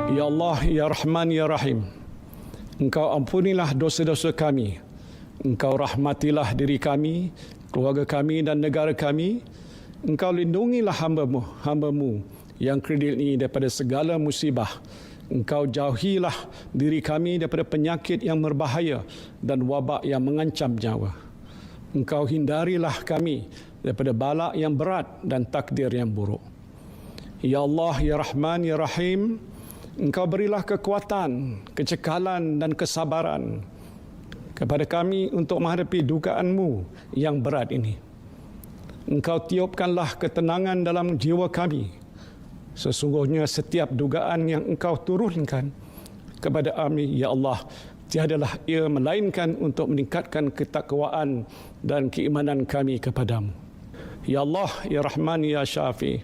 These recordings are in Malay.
Ya Allah, Ya Rahman, Ya Rahim, Engkau ampunilah dosa-dosa kami. Engkau rahmatilah diri kami, keluarga kami dan negara kami. Engkau lindungilah hamba-Mu yang kredit ini daripada segala musibah. Engkau jauhilah diri kami daripada penyakit yang berbahaya dan wabak yang mengancam nyawa. Engkau hindarilah kami daripada bala yang berat dan takdir yang buruk. Ya Allah, Ya Rahman, Ya Rahim, Engkau berilah kekuatan, kecekalan dan kesabaran kepada kami untuk menghadapi dugaan-Mu yang berat ini. Engkau tiupkanlah ketenangan dalam jiwa kami. Sesungguhnya setiap dugaan yang Engkau turunkan kepada kami, Ya Allah, tiadalah ia melainkan untuk meningkatkan ketakwaan dan keimanan kami kepadamu. Ya Allah, Ya Rahman, Ya Syafi,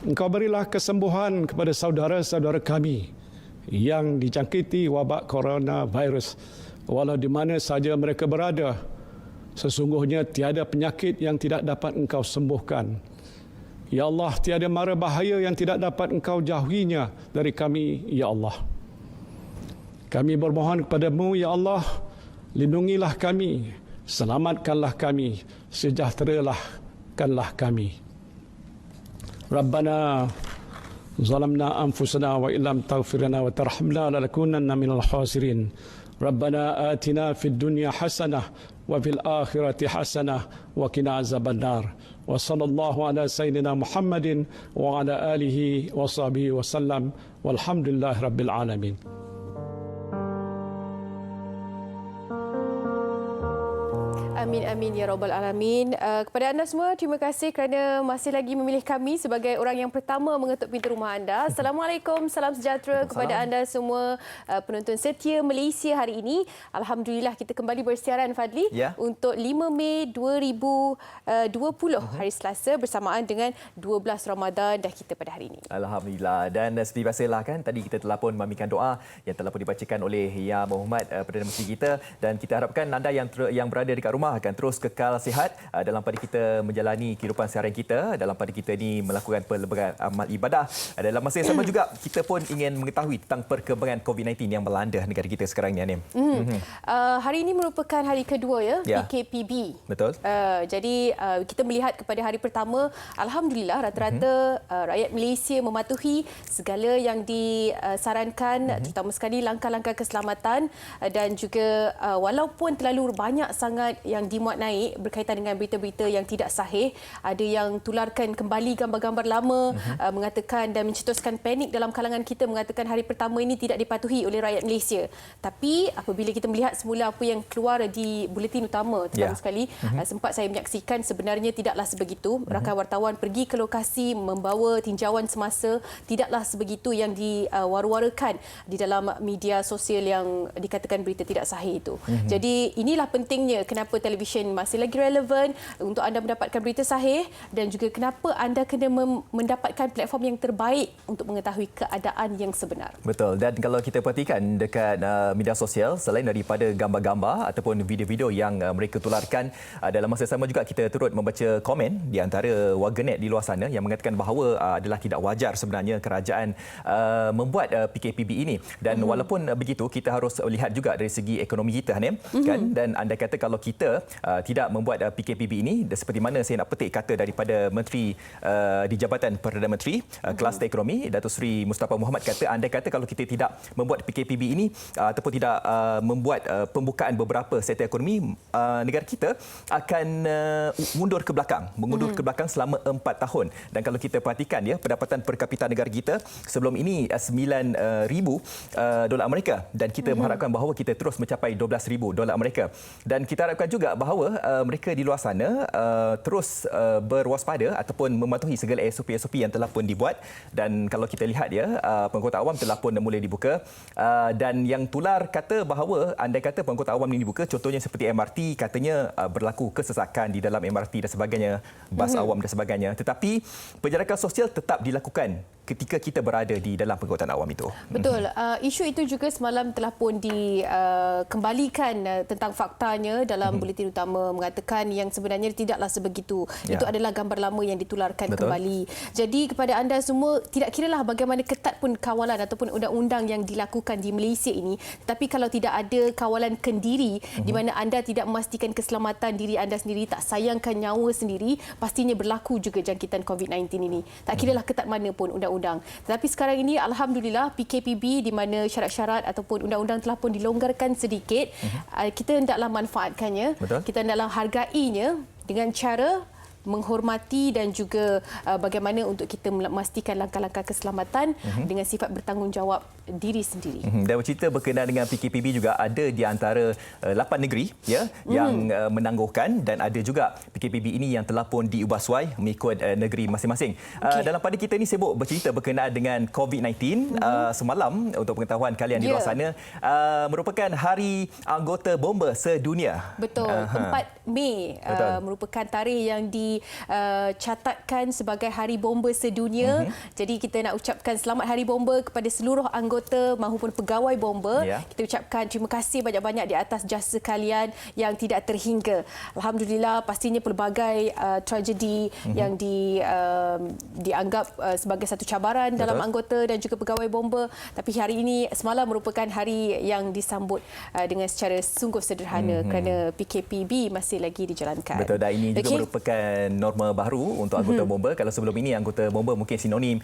Engkau berilah kesembuhan kepada saudara-saudara kami yang dijangkiti wabak coronavirus, walau di mana saja mereka berada. Sesungguhnya tiada penyakit yang tidak dapat Engkau sembuhkan. Ya Allah, tiada mara bahaya yang tidak dapat Engkau jauhinya dari kami, Ya Allah. Kami bermohon kepadamu, Ya Allah, lindungilah kami, selamatkanlah kami, sejahterakanlah kami. Rabbana zalamna anfusana wa illam taghfir lana wa tarhamna lanakunanna minal khasirin. Rabbana atina fid dunya hasanah wa fil akhirati hasanah wa qina azabannar. Wa sallallahu ala sayyidina Muhammadin wa ala alihi wa sahbihi wa sallam. Walhamdulillahi rabbil alamin. Amin, amin, ya Rabbal Alamin. Kepada anda semua, terima kasih kerana masih lagi memilih kami sebagai orang yang pertama mengetuk pintu rumah anda. Assalamualaikum, salam sejahtera kepada anda semua penonton setia Malaysia hari ini. Alhamdulillah kita kembali bersiaran, Fadli, untuk 5 Mei 2020, hari Selasa, bersamaan dengan 12 Ramadan dah kita pada hari ini. Alhamdulillah. Dan seperti biasalah kan, tadi kita telah pun memikan doa yang telah pun dibacakan oleh Yang Berhormat Perdana Menteri kita, dan kita harapkan anda yang berada dekat rumah akan terus kekal sihat dalam pada kita menjalani kehidupan seharian kita, dalam pada kita ni melakukan pelbagai amal ibadah. Dalam masa yang sama juga kita pun ingin mengetahui tentang perkembangan COVID-19 yang melanda negara kita sekarang ni, Anim. Hari ini merupakan hari kedua PKPB. Betul. Jadi kita melihat kepada hari pertama, alhamdulillah rata-rata rakyat Malaysia mematuhi segala yang disarankan, terutama sekali langkah-langkah keselamatan, dan juga walaupun terlalu banyak sangat yang dimuat naik berkaitan dengan berita-berita yang tidak sahih, ada yang tularkan kembali gambar-gambar lama, mengatakan dan mencetuskan panik dalam kalangan kita, mengatakan hari pertama ini tidak dipatuhi oleh rakyat Malaysia. Tapi apabila kita melihat semula apa yang keluar di buletin utama, terutama sekali sempat saya menyaksikan sebenarnya tidaklah sebegitu. Rakan wartawan pergi ke lokasi membawa tinjauan semasa, tidaklah sebegitu yang diwar-warakan di dalam media sosial yang dikatakan berita tidak sahih itu. Jadi inilah pentingnya kenapa televisyen masih lagi relevan untuk anda mendapatkan berita sahih, dan juga kenapa anda kena mendapatkan platform yang terbaik untuk mengetahui keadaan yang sebenar. Betul. Dan kalau kita perhatikan dekat media sosial, selain daripada gambar-gambar ataupun video-video yang mereka tularkan, dalam masa sama juga kita turut membaca komen di antara warganet di luar sana yang mengatakan bahawa adalah tidak wajar sebenarnya kerajaan membuat PKPB ini. Dan walaupun begitu, kita harus lihat juga dari segi ekonomi kita, Hanim, kan? Dan anda kata kalau kita tidak membuat PKPB ini, seperti mana saya nak petik kata daripada Menteri di Jabatan Perdana Menteri Kluster Ekonomi, Datuk Seri Mustafa Mohamed, kata anda kata kalau kita tidak membuat PKPB ini ataupun tidak membuat pembukaan beberapa sektor ekonomi, negara kita akan mundur ke belakang, mengundur ke belakang selama 4 tahun. Dan kalau kita perhatikan pendapatan per kapita negara kita sebelum ini $9,000 Amerika, dan kita mengharapkan bahawa kita terus mencapai $12,000 Amerika. Dan kita harapkan juga bahawa mereka di luar sana terus berwaspada ataupun mematuhi segala SOP-SOP yang telah pun dibuat. Dan kalau kita lihat pengangkutan awam telah pun mula dibuka, dan yang tular kata bahawa andai kata pengangkutan awam ini dibuka, contohnya seperti MRT, katanya berlaku kesesakan di dalam MRT dan sebagainya, bas awam dan sebagainya, tetapi penjarakan sosial tetap dilakukan ketika kita berada di dalam pengangkutan awam itu. Betul. Isu itu juga semalam telah pun dikembalikan tentang faktanya dalam buletin utama, mengatakan yang sebenarnya tidaklah sebegitu. Itu adalah gambar lama yang ditularkan kembali. Jadi kepada anda semua, tidak kiralah bagaimana ketat pun kawalan ataupun undang-undang yang dilakukan di Malaysia ini, tapi kalau tidak ada kawalan kendiri di mana anda tidak memastikan keselamatan diri anda sendiri, tak sayangkan nyawa sendiri, pastinya berlaku juga jangkitan COVID-19 ini. Tak kiralah ketat mana pun undang-undang. Tetapi sekarang ini alhamdulillah PKPB di mana syarat-syarat ataupun undang-undang telah pun dilonggarkan sedikit, kita hendaklah manfaatkannya. Betul. Kita hendaklah hargainya dengan cara menghormati dan juga bagaimana untuk kita memastikan langkah-langkah keselamatan dengan sifat bertanggungjawab diri sendiri. Dan bercerita berkenaan dengan PKPB juga ada di antara 8 negeri yang menangguhkan, dan ada juga PKPB ini yang telah pun diubah suai mengikut negeri masing-masing. Dalam pada kita ini sibuk bercerita berkenaan dengan COVID-19. Semalam, untuk pengetahuan kalian di luar sana, merupakan Hari Anggota Bomba Sedunia. Betul. 4 Mei merupakan tarikh yang dicatatkan sebagai Hari Bomba Sedunia. Jadi kita nak ucapkan selamat Hari Bomba kepada seluruh anggota maupun pegawai bomba. Kita ucapkan terima kasih banyak-banyak di atas jasa kalian yang tidak terhingga. Alhamdulillah, pastinya pelbagai tragedi yang dianggap sebagai satu cabaran dalam anggota dan juga pegawai bomba. Tapi hari ini semalam merupakan hari yang disambut dengan secara sungguh sederhana kerana PKPB masih lagi dijalankan. Betul, dan ini juga merupakan norma baru untuk anggota bomba. Kalau sebelum ini anggota bomba mungkin sinonim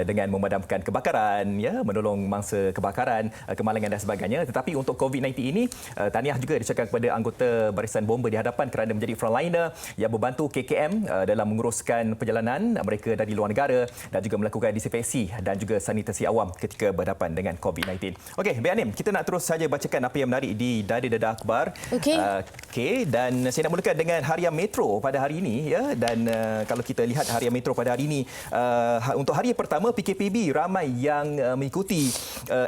dengan memadamkan kebakaran, menolong mangsa kebakaran, kemalangan dan sebagainya. Tetapi untuk COVID-19 ini, tahniah juga dicakap kepada anggota barisan bomba di hadapan kerana menjadi frontliner yang membantu KKM dalam menguruskan perjalanan mereka dari luar negara dan juga melakukan disinfeksi dan juga sanitasi awam ketika berhadapan dengan COVID-19. Okey, Baik Anim, kita nak terus saja bacakan apa yang menarik di Dada Akhbar. Okey, dan saya nak mulakan dengan Harian Metro pada hari ini. Dan kalau kita lihat Harian Metro pada hari ini, untuk hari pertama PKPB ramai yang mengikuti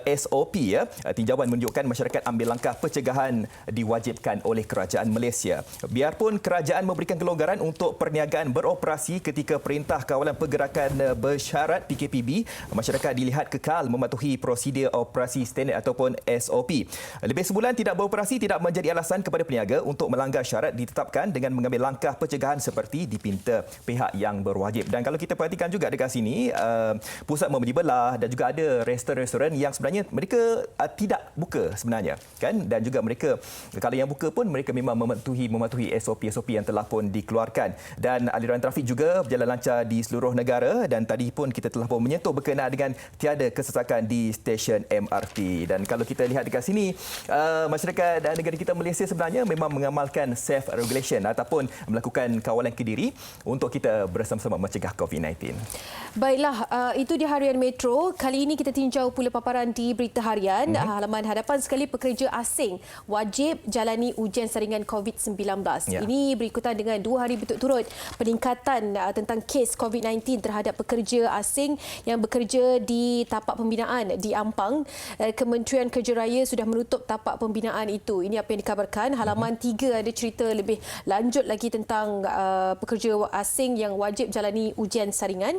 SOP. Tinjauan menunjukkan masyarakat ambil langkah pencegahan diwajibkan oleh kerajaan Malaysia. Biarpun kerajaan memberikan kelonggaran untuk perniagaan beroperasi ketika Perintah Kawalan Pergerakan bersyarat PKPB, masyarakat dilihat kekal mematuhi prosedur operasi standard ataupun SOP. Lebih sebulan tidak beroperasi tidak menjadi alasan kepada peniaga untuk melanggar syarat ditetapkan dengan mengambil langkah pencegahan seperti dipinta pihak yang berwajib. Dan kalau kita perhatikan juga dekat sini, pusat membeli belah dan juga ada restoran-restoran yang sebenarnya mereka tidak buka sebenarnya, kan? Dan juga mereka kalau yang buka pun mereka memang mematuhi SOP-SOP yang telah pun dikeluarkan. Dan aliran trafik juga berjalan lancar di seluruh negara, dan tadi pun kita telah pun menyentuh berkenaan dengan tiada kesesakan di stesen MRT. Dan kalau kita lihat dekat sini, masyarakat dan negara kita Malaysia sebenarnya memang mengamalkan self regulation ataupun melakukan kawalan kediri untuk kita bersama-sama mencegah COVID-19. Baiklah, itu di Harian Metro. Kali ini kita tinjau pula paparan di Berita Harian. Halaman hadapan sekali, pekerja asing wajib jalani ujian saringan COVID-19. Ini berikutan dengan 2 hari berturut-turut peningkatan tentang kes COVID-19 terhadap pekerja asing yang bekerja di tapak pembinaan di Ampang. Kementerian Kerja Raya sudah menutup tapak pembinaan itu. Ini apa yang dikabarkan. Halaman 3 ada cerita lebih lanjut lagi tentang pekerja asing yang wajib jalani ujian saringan.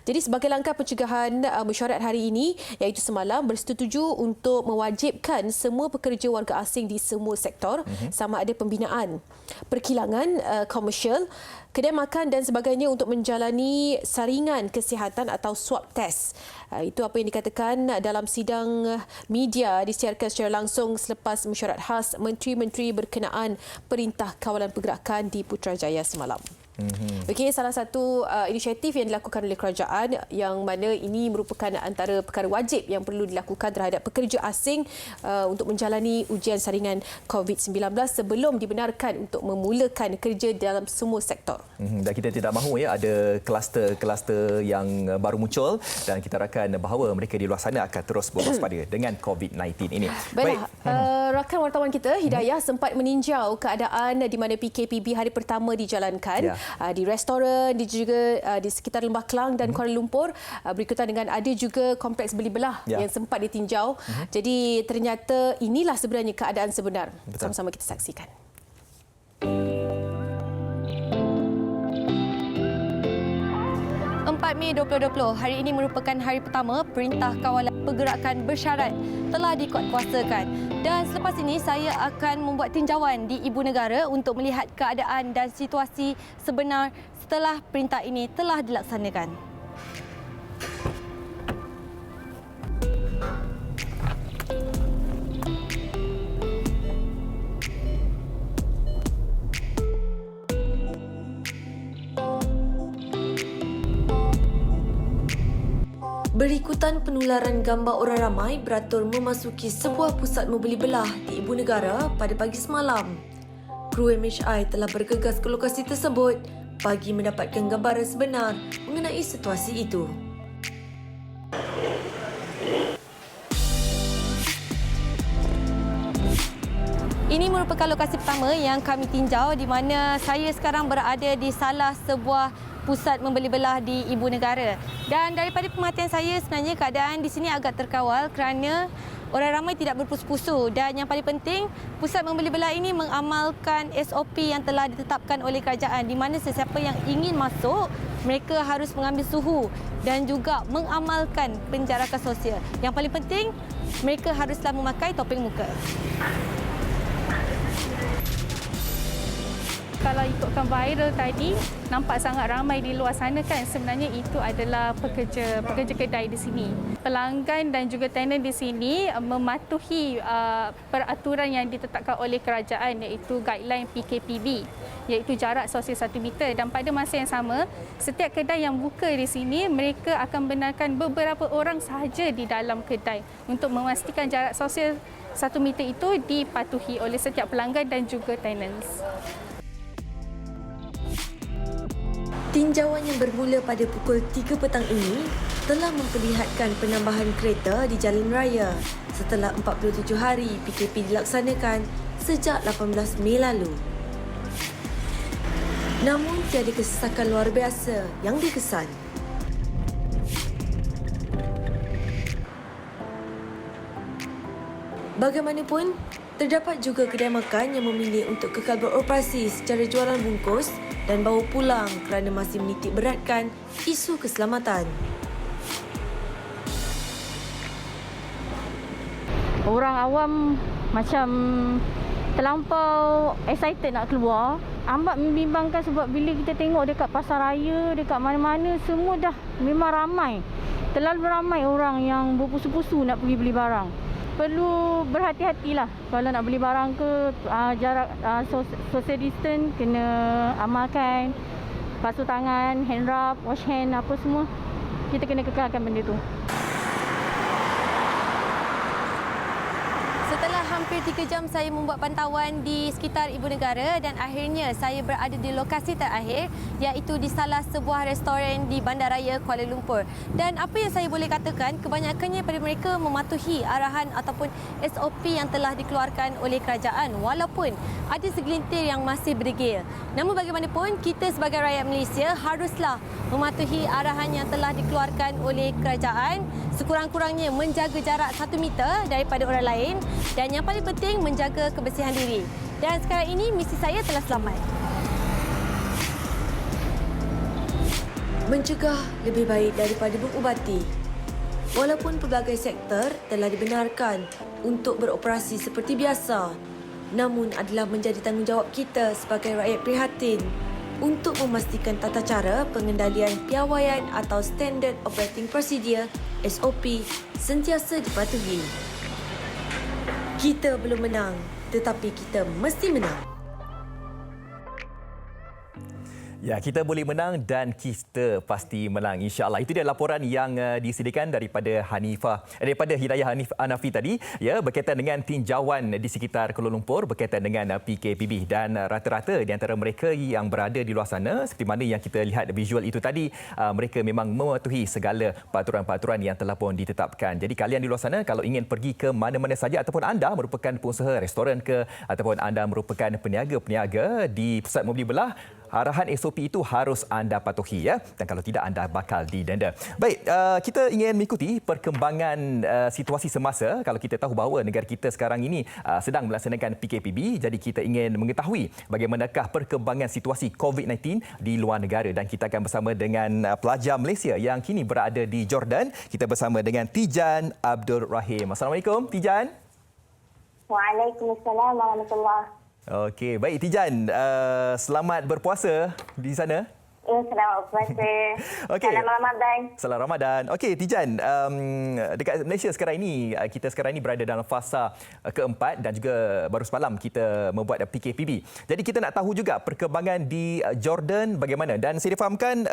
Jadi sebagai langkah pencegahan, mesyuarat hari ini iaitu semalam bersetuju untuk mewajibkan semua pekerja warga asing di semua sektor, sama ada pembinaan, perkilangan, komersial, kedai makan dan sebagainya untuk menjalani saringan kesihatan atau swab test. Itu apa yang dikatakan dalam sidang media disiarkan secara langsung selepas mesyuarat khas menteri-menteri berkenaan Perintah Kawalan Pergerakan di Putrajaya semalam. Okey, salah satu inisiatif yang dilakukan oleh kerajaan yang mana ini merupakan antara perkara wajib yang perlu dilakukan terhadap pekerja asing untuk menjalani ujian saringan COVID-19 sebelum dibenarkan untuk memulakan kerja dalam semua sektor. Dan kita tidak mahu ada kluster-kluster yang baru muncul, dan kita harapkan bahawa mereka di luar sana akan terus berwaspada dengan COVID-19 ini. Baiklah, rakan wartawan kita Hidayah sempat meninjau keadaan di mana PKPB hari pertama dijalankan. Di restoran, juga di sekitar Lembah Kelang dan Kuala Lumpur. Berikutan dengan ada juga kompleks beli belah yang sempat ditinjau. Jadi ternyata inilah sebenarnya keadaan sebenar. Sama-sama kita saksikan. Mei 2020, hari ini merupakan hari pertama Perintah Kawalan Pergerakan Bersyarat telah dikuatkuasakan. Dan selepas ini saya akan membuat tinjauan di Ibu Negara untuk melihat keadaan dan situasi sebenar setelah perintah ini telah dilaksanakan. Berikutan penularan gambar orang ramai beratur memasuki sebuah pusat membeli belah di Ibu Negara pada pagi semalam. Kru MHI telah bergegas ke lokasi tersebut bagi mendapatkan gambaran sebenar mengenai situasi itu. Ini merupakan lokasi pertama yang kami tinjau di mana saya sekarang berada di salah sebuah pusat membeli belah di Ibu Negara. Dan daripada pengamatan saya sebenarnya keadaan di sini agak terkawal kerana orang ramai tidak berpusu-pusu dan yang paling penting pusat membeli belah ini mengamalkan SOP yang telah ditetapkan oleh kerajaan di mana sesiapa yang ingin masuk mereka harus mengambil suhu dan juga mengamalkan penjarakan sosial. Yang paling penting mereka haruslah memakai topeng muka. Kalau ikutkan viral tadi, nampak sangat ramai di luar sana kan. Sebenarnya itu adalah pekerja kedai di sini. Pelanggan dan juga tenan di sini mematuhi peraturan yang ditetapkan oleh kerajaan iaitu guideline PKPB, iaitu jarak sosial 1 meter. Dan pada masa yang sama, setiap kedai yang buka di sini, mereka akan benarkan beberapa orang sahaja di dalam kedai untuk memastikan jarak sosial 1 meter itu dipatuhi oleh setiap pelanggan dan juga tenants. Tinjauan yang bermula pada pukul 3 petang ini telah memperlihatkan penambahan kereta di jalan raya setelah 47 hari PKP dilaksanakan sejak 18 Mei lalu. Namun tiada kesesakan luar biasa yang dikesan. Bagaimanapun, terdapat juga kedai makan yang memilih untuk kekal beroperasi secara jualan bungkus dan bawa pulang kerana masih menitik beratkan isu keselamatan. Orang awam macam terlampau excited nak keluar. Amat membimbangkan sebab bila kita tengok dekat pasar raya, dekat mana-mana semua dah memang ramai. Terlalu ramai orang yang berpusu-pusu nak pergi beli barang. Perlu berhati-hatilah kalau nak beli barang ke, jarak social distance kena amalkan, basuh tangan, hand rub, wash hand, apa semua kita kena kekalkan benda tu. Setelah hampir 3 jam saya membuat pantauan di sekitar Ibu Negara dan akhirnya saya berada di lokasi terakhir iaitu di salah sebuah restoran di Bandaraya Kuala Lumpur. Dan apa yang saya boleh katakan, kebanyakannya pada mereka mematuhi arahan ataupun SOP yang telah dikeluarkan oleh kerajaan walaupun ada segelintir yang masih berdegil. Namun bagaimanapun, kita sebagai rakyat Malaysia haruslah mematuhi arahan yang telah dikeluarkan oleh kerajaan, sekurang-kurangnya menjaga jarak 1 meter daripada orang lain dan yang paling penting menjaga kebersihan diri. Dan sekarang ini misi saya telah selamat. Mencegah lebih baik daripada mengubati. Walaupun pelbagai sektor telah dibenarkan untuk beroperasi seperti biasa, namun adalah menjadi tanggungjawab kita sebagai rakyat prihatin untuk memastikan tata cara pengendalian piawaian atau Standard Operating Procedure SOP sentiasa dipatuhi. Kita belum menang, tetapi kita mesti menang. Ya, kita boleh menang dan kita pasti menang, insya-Allah. Itu dia laporan yang disediakan daripada Hidayah Hanafi tadi, ya, berkaitan dengan tinjauan di sekitar Kuala Lumpur berkaitan dengan PKPB dan rata-rata di antara mereka yang berada di luar sana seperti mana yang kita lihat visual itu tadi, mereka memang mematuhi segala peraturan-peraturan yang telah pun ditetapkan. Jadi kalian di luar sana kalau ingin pergi ke mana-mana saja ataupun anda merupakan pengusaha restoran ke ataupun anda merupakan peniaga-peniaga di pusat membeli belah, arahan SOP itu harus anda patuhi ya, dan kalau tidak anda bakal didenda. Baik, kita ingin mengikuti perkembangan situasi semasa. Kalau kita tahu bahawa negara kita sekarang ini sedang melaksanakan PKPB, jadi kita ingin mengetahui bagaimanakah perkembangan situasi COVID-19 di luar negara, dan kita akan bersama dengan pelajar Malaysia yang kini berada di Jordan. Kita bersama dengan Tijan Abdul Rahim. Assalamualaikum Tijan. Waalaikumsalam warahmatullahi. Okey, baik Tijan, selamat berpuasa di sana. Ya, selamat berpuasa. Okey. Selamat Ramadan. Selamat Ramadan. Okey Tijan, dekat Malaysia sekarang ini, kita sekarang ini berada dalam fasa keempat dan juga baru semalam kita membuat PKPB. Jadi kita nak tahu juga perkembangan di Jordan bagaimana, dan saya difahamkan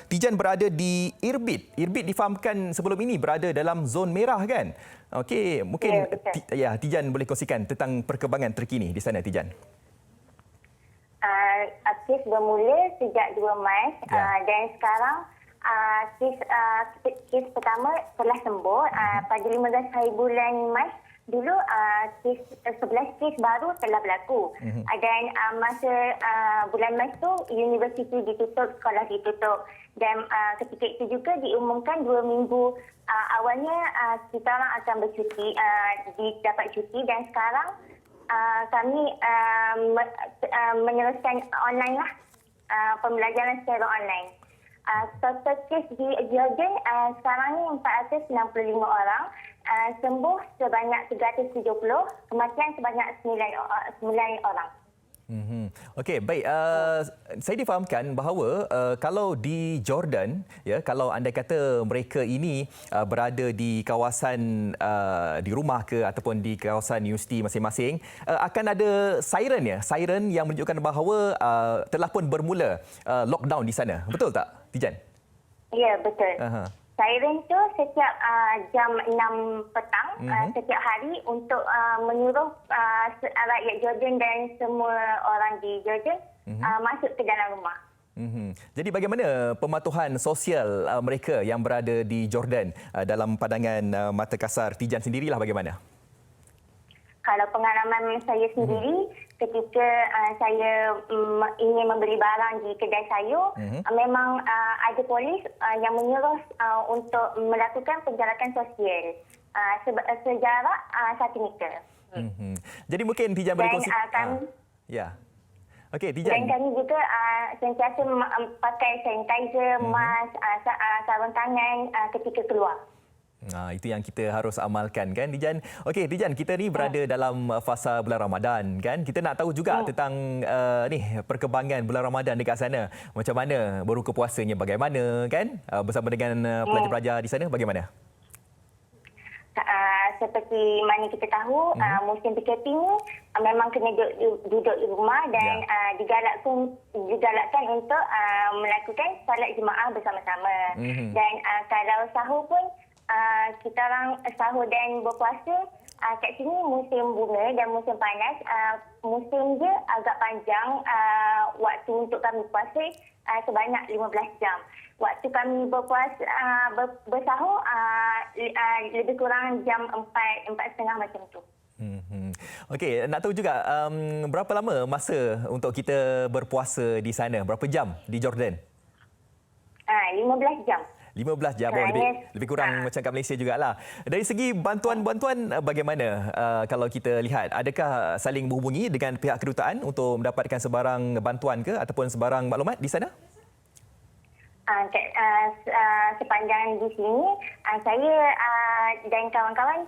Tijan berada di Irbid. Irbid difahamkan sebelum ini berada dalam zon merah kan? Okey, mungkin Tijan boleh kongsikan tentang perkembangan terkini di sana Tijan. Kes bermula sejak 2 Mac dan sekarang kes pertama telah sembuh pada 15 hari bulan Mac. Dulu 11 kes baru telah berlaku. Dan masa bulan Mac tu universiti ditutup, sekolah ditutup. Dan ketika itu juga diumumkan 2 minggu awalnya kita orang akan bercuti, dapat cuti, dan sekarang kami meneruskan online lah, pembelajaran secara online. Total kes di Jordan sekarang ni 465 orang, sembuh sebanyak 370, kematian sebanyak 9 orang. Okey, baik. Saya difahamkan bahawa kalau di Jordan, ya, kalau anda kata mereka ini berada di kawasan di rumah ke ataupun di kawasan universiti masing-masing, akan ada siren ya, siren yang menunjukkan bahawa telah pun bermula lockdown di sana. Betul tak, Tijan? Ya, betul. Siren tu setiap jam 6 petang setiap hari untuk menyuruh rakyat Jordan dan semua orang di Jordan masuk ke dalam rumah. Jadi bagaimana pematuhan sosial mereka yang berada di Jordan dalam pandangan mata kasar Tijan sendirilah bagaimana? Kalau pengalaman saya sendiri, ketika saya ingin membeli barang di kedai sayur, memang ada polis yang menyuruh untuk melakukan penjarakan sosial sejarak 1 meter. Jadi mungkin Tijan boleh kongsikan. Ya. Okey, Tijan. Dan kami juga sentiasa pakai sanitizer, mask, sarung tangan ketika keluar. Itu yang kita harus amalkan kan Tijan. Okey Tijan, kita ni berada dalam fasa bulan Ramadan kan. Kita nak tahu juga tentang perkembangan bulan Ramadan dekat sana. Macam mana berbuka puasanya, bagaimana kan? Bersama dengan pelajar-pelajar di sana bagaimana? Seperti mana kita tahu, musim PKP ni memang kena duduk di rumah dan digalakkan untuk melakukan solat jemaah bersama-sama. Dan kalau sahur pun kita orang sahur dan berpuasa kat sini musim bunga dan musim panas, musim je agak panjang, waktu untuk kami puasa sebanyak 15 jam. Waktu kami berpuasa bersahur lebih kurang jam 4.30 macam tu. Okey, nak tahu juga berapa lama masa untuk kita berpuasa di sana? Berapa jam di Jordan? 15 jam. 15 jam, lebih kurang macam kat Malaysia jugalah. Dari segi bantuan-bantuan bagaimana kalau kita lihat? Adakah saling menghubungi dengan pihak kedutaan untuk mendapatkan sebarang bantuan ke ataupun sebarang maklumat di sana? Sepanjang di sini, saya dan kawan-kawan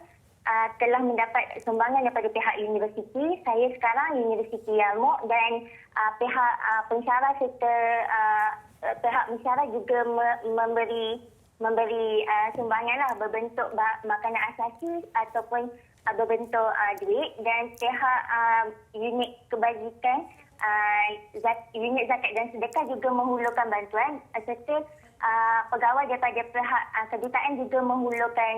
telah mendapat sumbangan daripada pihak universiti. Saya sekarang Universiti Yalmuk, dan pihak pensyarah serta pihak pensyarah juga memberi sumbangan lah, berbentuk makanan asasi ataupun berbentuk duit, dan pihak unit kebajikan, unit zakat dan sedekah juga menghulurkan bantuan, serta pegawai daripada pihak kedutaan juga menghulurkan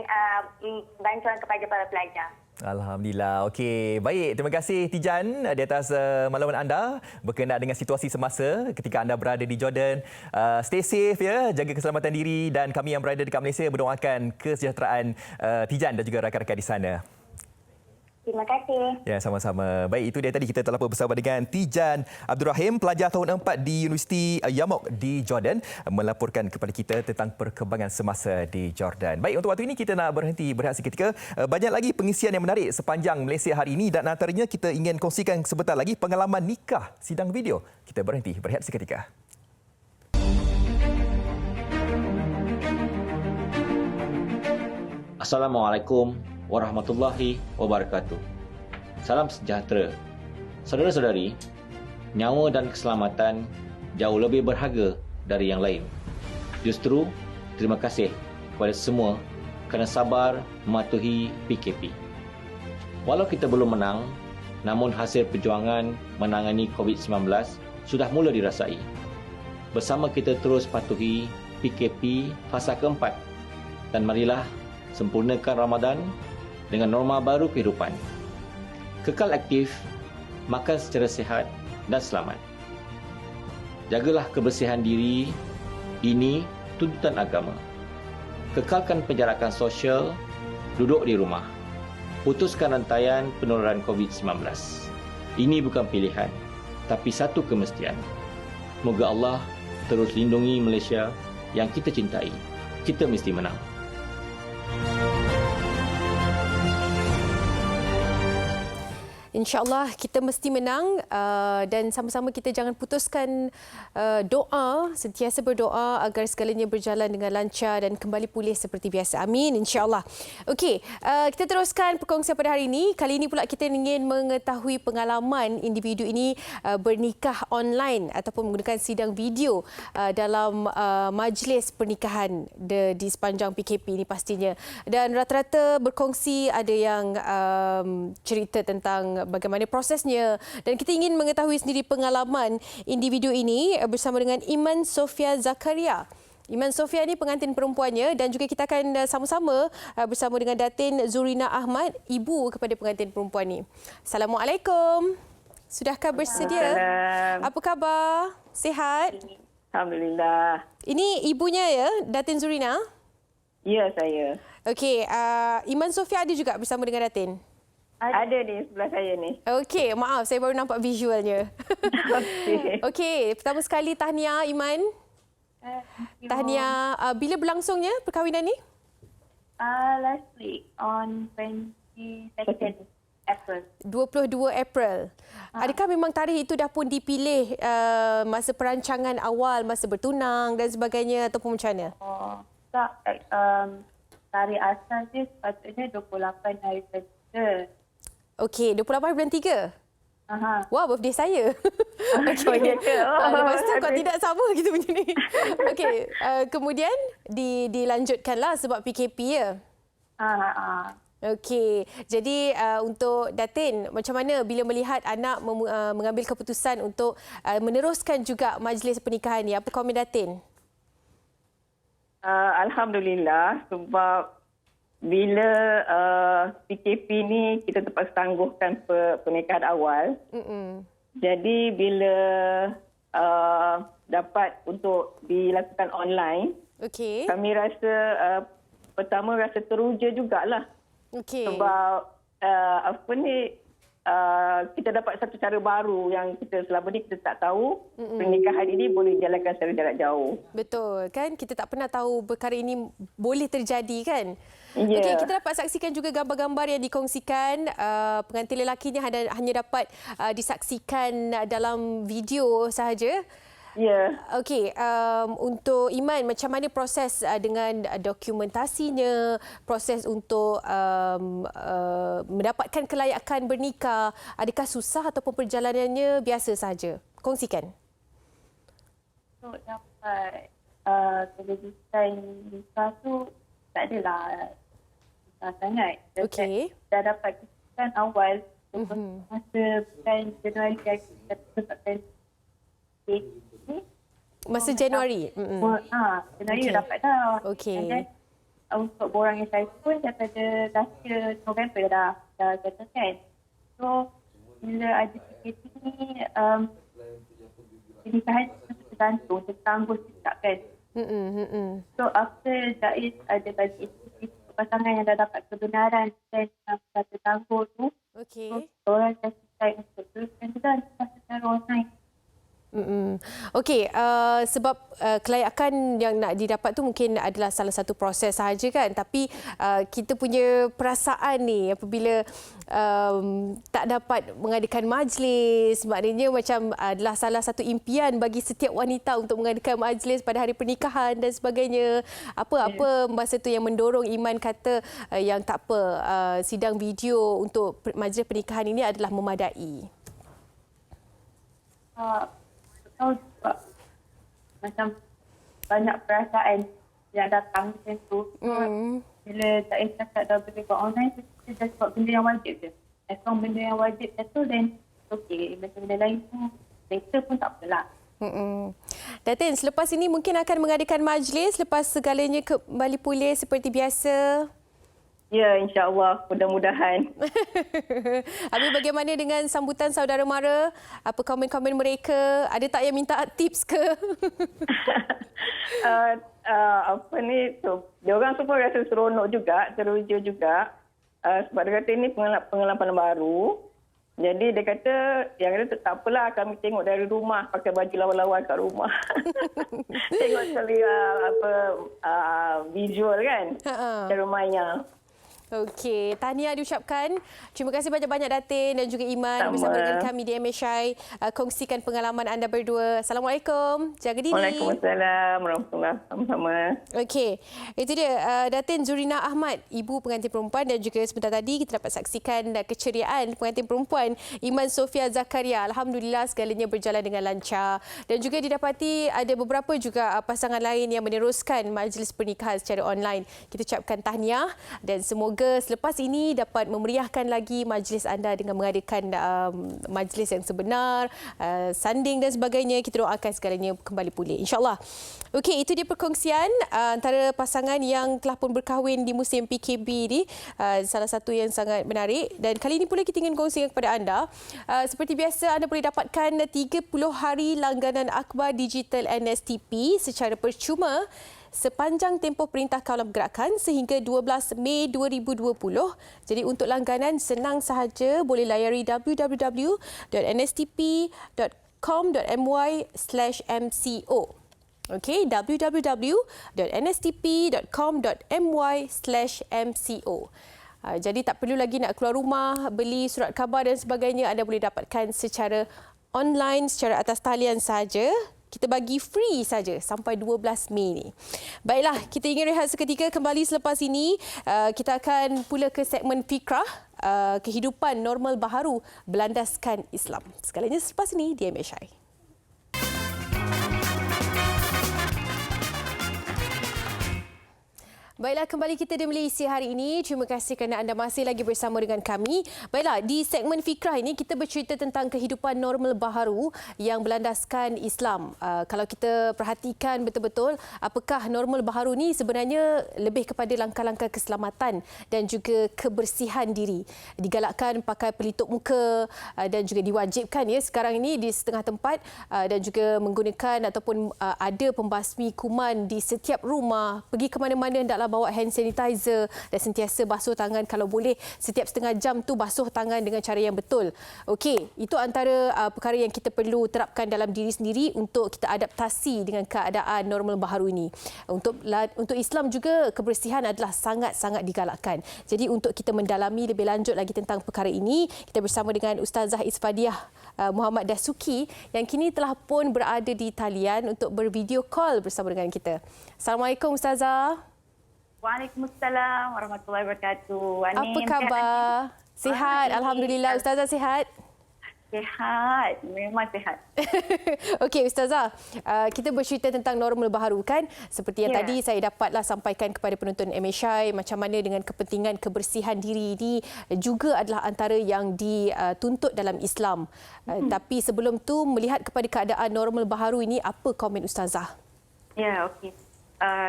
bantuan kepada para pelajar. Alhamdulillah. Okey, baik. Terima kasih Tijan di atas maklumat anda berkenaan dengan situasi semasa ketika anda berada di Jordan. Stay safe ya, jaga keselamatan diri, dan kami yang berada dekat Malaysia berdoakan kesejahteraan Tijan dan juga rakan-rakan di sana. Terima kasih. Ya, sama-sama. Baik, itu dia tadi kita telah bersama dengan Tijan Abdul Rahim, pelajar tahun 4 di Universiti Yamok di Jordan, melaporkan kepada kita tentang perkembangan semasa di Jordan. Baik, untuk waktu ini kita nak berhenti berehat seketika. Banyak lagi pengisian yang menarik sepanjang Malaysia hari ini dan antaranya kita ingin kongsikan sebentar lagi pengalaman nikah sidang video. Kita berhenti berehat seketika. Assalamualaikum warahmatullahi wabarakatuh. Salam sejahtera. Saudara-saudari, nyawa dan keselamatan jauh lebih berharga dari yang lain. Justru, terima kasih kepada semua kerana sabar mematuhi PKP. Walau kita belum menang, namun hasil perjuangan menangani COVID-19 sudah mula dirasai. Bersama kita terus patuhi PKP fasa keempat dan marilah sempurnakan Ramadan dengan norma baru kehidupan. Kekal aktif, makan secara sihat dan selamat. Jagalah kebersihan diri, ini tuntutan agama. Kekalkan penjarakan sosial, duduk di rumah. Putuskan rantaian penularan COVID-19. Ini bukan pilihan, tapi satu kemestian. Moga Allah terus lindungi Malaysia yang kita cintai. Kita mesti menang. InsyaAllah kita mesti menang dan sama-sama kita jangan putuskan doa, sentiasa berdoa agar segalanya berjalan dengan lancar dan kembali pulih seperti biasa. Amin, insyaAllah. Okey, kita teruskan perkongsian pada hari ini. Kali ini pula kita ingin mengetahui pengalaman individu ini bernikah online ataupun menggunakan sidang video dalam majlis pernikahan di sepanjang PKP ini pastinya. Dan rata-rata berkongsi, ada yang cerita tentang bagaimana prosesnya dan kita ingin mengetahui sendiri pengalaman individu ini bersama dengan Iman Sofia Zakaria. Iman Sofia ini pengantin perempuannya dan juga kita akan sama-sama bersama dengan Datin Zurina Ahmad, ibu kepada pengantin perempuan ini. Assalamualaikum. Sudahkah bersedia? Apa khabar? Sihat? Alhamdulillah. Ini ibunya ya, Datin Zurina? Ya, saya. Okey, Iman Sofia ada juga bersama dengan Datin? Ada ni sebelah saya ni. Okey, maaf saya baru nampak visualnya. Okey, pertama sekali tahniah Iman. Tahniah. Bila berlangsungnya perkahwinan ni? Last week on 22nd April. 22 April. Adakah memang tarikh itu dah pun dipilih masa perancangan awal, masa bertunang dan sebagainya ataupun macam mana? Tak, tarikh asal dia sepatutnya 28 hari September. Okey, 28 bulan 3. Aha. Wah, birthday saya. Okey. Lepas tu kau tidak sama gitu macam ni. Okey, kemudian dilanjutkanlah sebab PKP ya. Okey, jadi untuk Datin, macam mana bila melihat anak mengambil keputusan untuk meneruskan juga majlis pernikahan ni? Apa komen Datin? Alhamdulillah sebab bila PKP ni kita terpaksa tangguhkan pernikahan awal. Jadi bila dapat untuk dilakukan online, kami rasa pertama rasa teruja jugalah. Sebab kita dapat satu cara baru yang kita selama ni kita tak tahu. Pernikahan ini boleh dijalankan secara jarak jauh. Betul kan? Kita tak pernah tahu perkara ini boleh terjadi kan? Yeah. Okey, kita dapat saksikan juga gambar-gambar yang dikongsikan. Pengantin lelakinya hanya dapat disaksikan dalam video sahaja. Ya. Okey, untuk Iman, macam mana proses dengan dokumentasinya, proses untuk mendapatkan kelayakan bernikah? Adakah susah ataupun perjalanannya biasa sahaja? Kongsikan. Untuk dapat keputusan nikah tu tak adalah susah sangat. Okey. Dah dapat keputusan awal masa bulan Januari kita tetapkan masa Januari. Januari dapat dah. Okey. And then, untuk borang yang saya pun daripada last year November dah jatuhkan. So bila ada PKP ni pernikahan tergantung tertangguh sekejap kan. So after Jais ada bagi pasangan yang dah dapat kebenaran dan tertangguh tu, Okey. Orang kasih saya untuk teruskan juga secara online. Okey, sebab kelayakan yang nak didapat tu mungkin adalah salah satu proses sahaja kan, tapi kita punya perasaan ni apabila tak dapat mengadakan majlis, maknanya macam adalah salah satu impian bagi setiap wanita untuk mengadakan majlis pada hari pernikahan dan sebagainya. Apa masa tu yang mendorong Iman kata yang tak apa, sidang video untuk majlis pernikahan ini adalah memadai? Tahu juga macam banyak perasaan yang datang macam tu. Bila tak cakap dah boleh buat online, kita just buat benda yang wajib je. As long benda yang wajib settle, then okay. Macam benda lain tu, later pun tak apalah. Datin, selepas ini mungkin akan mengadakan majlis lepas segalanya kembali pulih seperti biasa? Ya, insya-Allah, mudah-mudahan. Habis bagaimana dengan sambutan saudara mara? Apa komen-komen mereka? Ada tak yang minta tips ke? Apa ni tu? Dia orang semua rasa seronok juga, teruja juga. Sebab dia kata ini pengalaman baru. Jadi dia kata, yang kata tak apalah kami tengok dari rumah, pakai baju lawan-lawan kat rumah. Tengok sekali visual kan, cara mainnya. Okey, tahniah diucapkan. Terima kasih banyak-banyak Datin dan juga Iman bersama dengan kami di MSI. Kongsikan pengalaman anda berdua. Assalamualaikum. Jaga diri. Waalaikumsalam warahmatullahi wabarakatuh. Okey, itu dia Datin Zurina Ahmad, ibu pengantin perempuan, dan juga sebentar tadi kita dapat saksikan keceriaan pengantin perempuan Iman Sofia Zakaria. Alhamdulillah segalanya berjalan dengan lancar, dan juga didapati ada beberapa juga pasangan lain yang meneruskan majlis pernikahan secara online. Kita ucapkan tahniah dan semoga selepas ini dapat memeriahkan lagi majlis anda dengan mengadakan majlis yang sebenar, sanding dan sebagainya. Kita doakan segalanya kembali pulih, insya-Allah. Okey, itu dia perkongsian antara pasangan yang telah pun berkahwin di musim PKP ini. Salah satu yang sangat menarik, dan kali ini pula kita ingin kongsikan kepada anda. Seperti biasa, anda boleh dapatkan 30 hari langganan akhbar digital NSTP secara percuma sepanjang tempoh Perintah Kawalan Pergerakan sehingga 12 Mei 2020. Jadi untuk langganan senang sahaja, boleh layari www.nstp.com.my/mco. Okey, www.nstp.com.my/mco. Jadi tak perlu lagi nak keluar rumah, beli surat khabar dan sebagainya. Anda boleh dapatkan secara online, secara atas talian sahaja. Kita bagi free saja sampai 12 Mei ni. Baiklah, kita ingin rehat seketika. Kembali selepas ini, kita akan pula ke segmen Fikrah, kehidupan normal baharu berlandaskan Islam. Segalanya selepas ini di MSI. Baiklah, kembali kita di Malaysia hari ini. Terima kasih kerana anda masih lagi bersama dengan kami. Baiklah, di segmen Fikrah ini kita bercerita tentang kehidupan normal baharu yang berlandaskan Islam. Kalau kita perhatikan betul-betul, apakah normal baharu ni sebenarnya lebih kepada langkah-langkah keselamatan dan juga kebersihan diri. Digalakkan pakai pelitup muka dan juga diwajibkan ya sekarang ini di setengah tempat, dan juga menggunakan ataupun ada pembasmi kuman di setiap rumah. Pergi ke mana-mana hendaklah bawa hand sanitizer dan sentiasa basuh tangan, kalau boleh setiap setengah jam tu basuh tangan dengan cara yang betul. Okey, itu antara perkara yang kita perlu terapkan dalam diri sendiri untuk kita adaptasi dengan keadaan normal baharu ini. Untuk Islam juga kebersihan adalah sangat-sangat digalakkan. Jadi untuk kita mendalami lebih lanjut lagi tentang perkara ini, kita bersama dengan Ustazah Isfadiah Muhammad Dasuki yang kini telah pun berada di talian untuk bervideo call bersama dengan kita. Assalamualaikum Ustazah. Waalaikumsalam warahmatullahi wabarakatuh. Apa khabar? Sihat, alhamdulillah. Ustazah sihat? Sihat, memang sihat. Okey Ustazah, kita bercerita tentang normal baharu kan. Seperti yang tadi saya dapatlah sampaikan kepada penonton MSI, macam mana dengan kepentingan kebersihan diri ini juga adalah antara yang dituntut dalam Islam. Tapi sebelum tu, melihat kepada keadaan normal baharu ini, apa komen Ustazah? Ya, okey.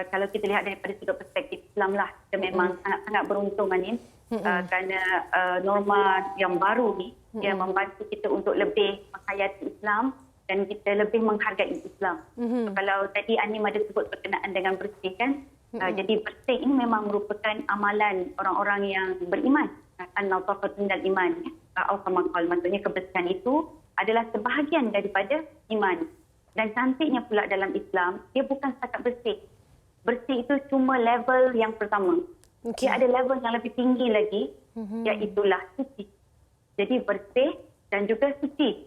Kalau kita lihat daripada sudut perspektif Islam lah, kita memang sangat beruntung Anin, kerana norma yang baru ni yang membantu kita untuk lebih menghayati Islam dan kita lebih menghargai Islam. So, kalau tadi Anin ada sebut berkenaan dengan bersih kan, jadi bersih ini memang merupakan amalan orang-orang yang beriman. an-nadhafatu minal iman, atau kama qala, maksudnya kebersihan itu adalah sebahagian daripada iman. Dan cantiknya pula dalam Islam, dia bukan setakat bersih. Bersih itu cuma level yang pertama. Dia ada level yang lebih tinggi lagi, iaitulah suci. Jadi bersih dan juga suci.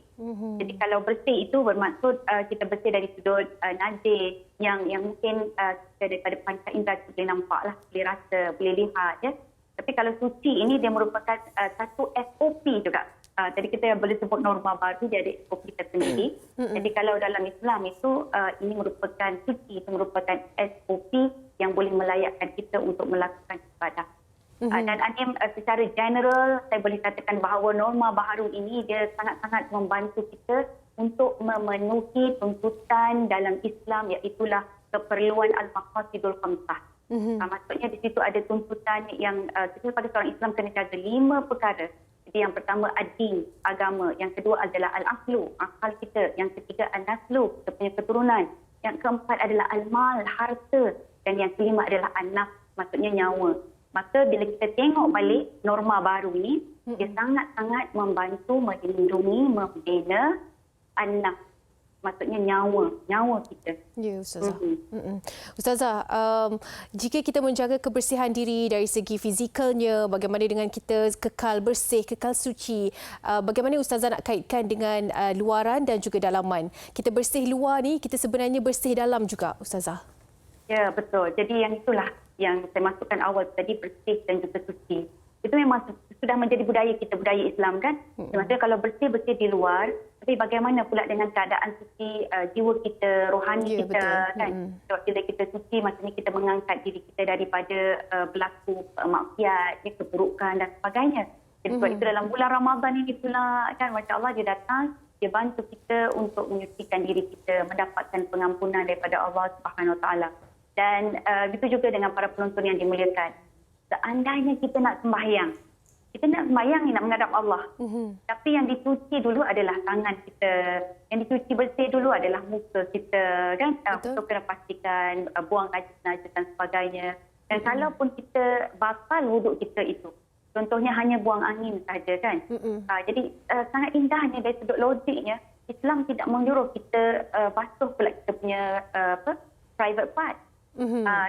Jadi kalau bersih itu bermaksud kita bersih dari sudut najis yang mungkin kita daripada panca indera kita boleh nampak lah, boleh rasa, boleh lihat. Ya. Tapi kalau suci ini dia merupakan satu SOP juga. Jadi kita boleh sebut norma baru, dia ada SOP tersendiri. Jadi kalau dalam Islam itu ini merupakan suci, itu merupakan SOP yang boleh melayakkan kita untuk melakukan ibadah. Dan Anim, secara general saya boleh katakan bahawa norma baharu ini dia sangat-sangat membantu kita untuk memenuhi tuntutan dalam Islam, iaitulah keperluan al-maqasidul khamsah. Maksudnya di situ ada tuntutan yang kepada seorang Islam kena jaga 5 perkara. Jadi yang pertama ad-din, agama. Yang kedua adalah al-aqlu, akal kita. Yang ketiga an-naslu, kita punya keturunan. Yang keempat adalah al-mal, harta. Dan yang kelima adalah an-nafs, maksudnya nyawa. Maka bila kita tengok balik norma baru ni, dia sangat-sangat membantu melindungi, membina an-nafs. Maksudnya nyawa kita. Ya, Ustazah. Ustazah, jika kita menjaga kebersihan diri dari segi fizikalnya, bagaimana dengan kita kekal bersih, kekal suci, bagaimana Ustazah nak kaitkan dengan luaran dan juga dalaman? Kita bersih luar ni, kita sebenarnya bersih dalam juga, Ustazah. Ya, betul. Jadi yang itulah yang saya masukkan awal tadi, bersih dan juga suci. Itu memang sudah menjadi budaya kita, budaya Islam kan. Maksudnya kalau bersih di luar, tapi bagaimana pula dengan keadaan suci jiwa kita, rohani kita kan. Bila kita suci, maksudnya kita mengangkat diri kita daripada berlaku maksiat, keburukan dan sebagainya. Jadi sebab itu dalam bulan Ramadan ini pula kan, Masya Allah dia datang, dia bantu kita untuk menyucikan diri kita, mendapatkan pengampunan daripada Allah Subhanahu Wa Taala. Dan begitu juga dengan para penonton yang dimuliakan. Seandainya kita nak sembahyang, kita nak sembahyang ni nak menghadap Allah. Tapi yang dicuci dulu adalah tangan kita, yang dicuci bersih dulu adalah muka kita, kan? Kita kena pastikan buang najis-najis dan sebagainya. Dan kalaupun kita batal wuduk kita itu, contohnya hanya buang angin saja, kan? Jadi sangat indahnya dari sudut logiknya, Islam tidak menyuruh kita basuh pula kita punya private part.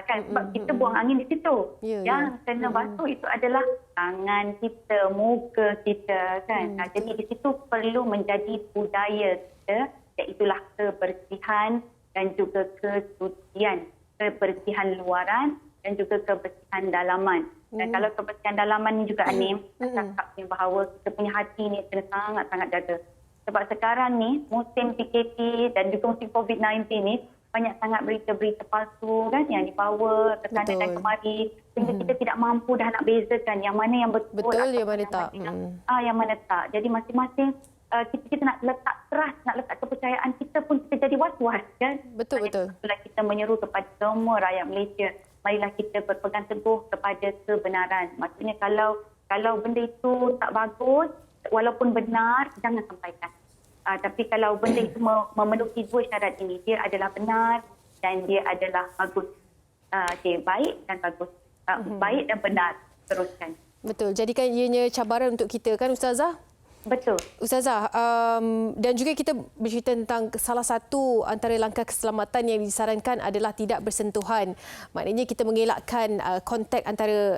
Kan sebab kita buang angin di situ. Yang kena basuh itu adalah tangan kita, muka kita, kan. Jadi di situ perlu menjadi budaya kita, iaitulah kebersihan dan juga kesucian, kebersihan luaran dan juga kebersihan dalaman. Dan kalau kebersihan dalaman ni juga Anim, cakapnya bahawa kita punya hati ni kena sangat-sangat jaga. Sebab sekarang ni musim PKP dan juga musim COVID-19 ni banyak sangat berita-berita palsu kan yang dibawa ke sana dan kemari, sehingga kita tidak mampu dah nak bezakan yang mana yang betul yang mana tak. Yang mana tak. Jadi masing-masing kita nak letak trust, nak letak kepercayaan kita pun kita jadi was-was kan. Betul. Kita menyeru kepada semua rakyat Malaysia, marilah kita berpegang teguh kepada kebenaran. Maksudnya kalau benda itu tak bagus, walaupun benar, jangan sampaikan. Tapi kalau benda itu memenuhi 2 syarat ini, dia adalah benar dan dia adalah bagus. Baik dan bagus. Baik dan benar. Teruskan. Betul. Jadikan ianya cabaran untuk kita kan, Ustazah? Betul. Ustazah, dan juga kita bercerita tentang salah satu antara langkah keselamatan yang disarankan adalah tidak bersentuhan. Maknanya kita mengelakkan kontak antara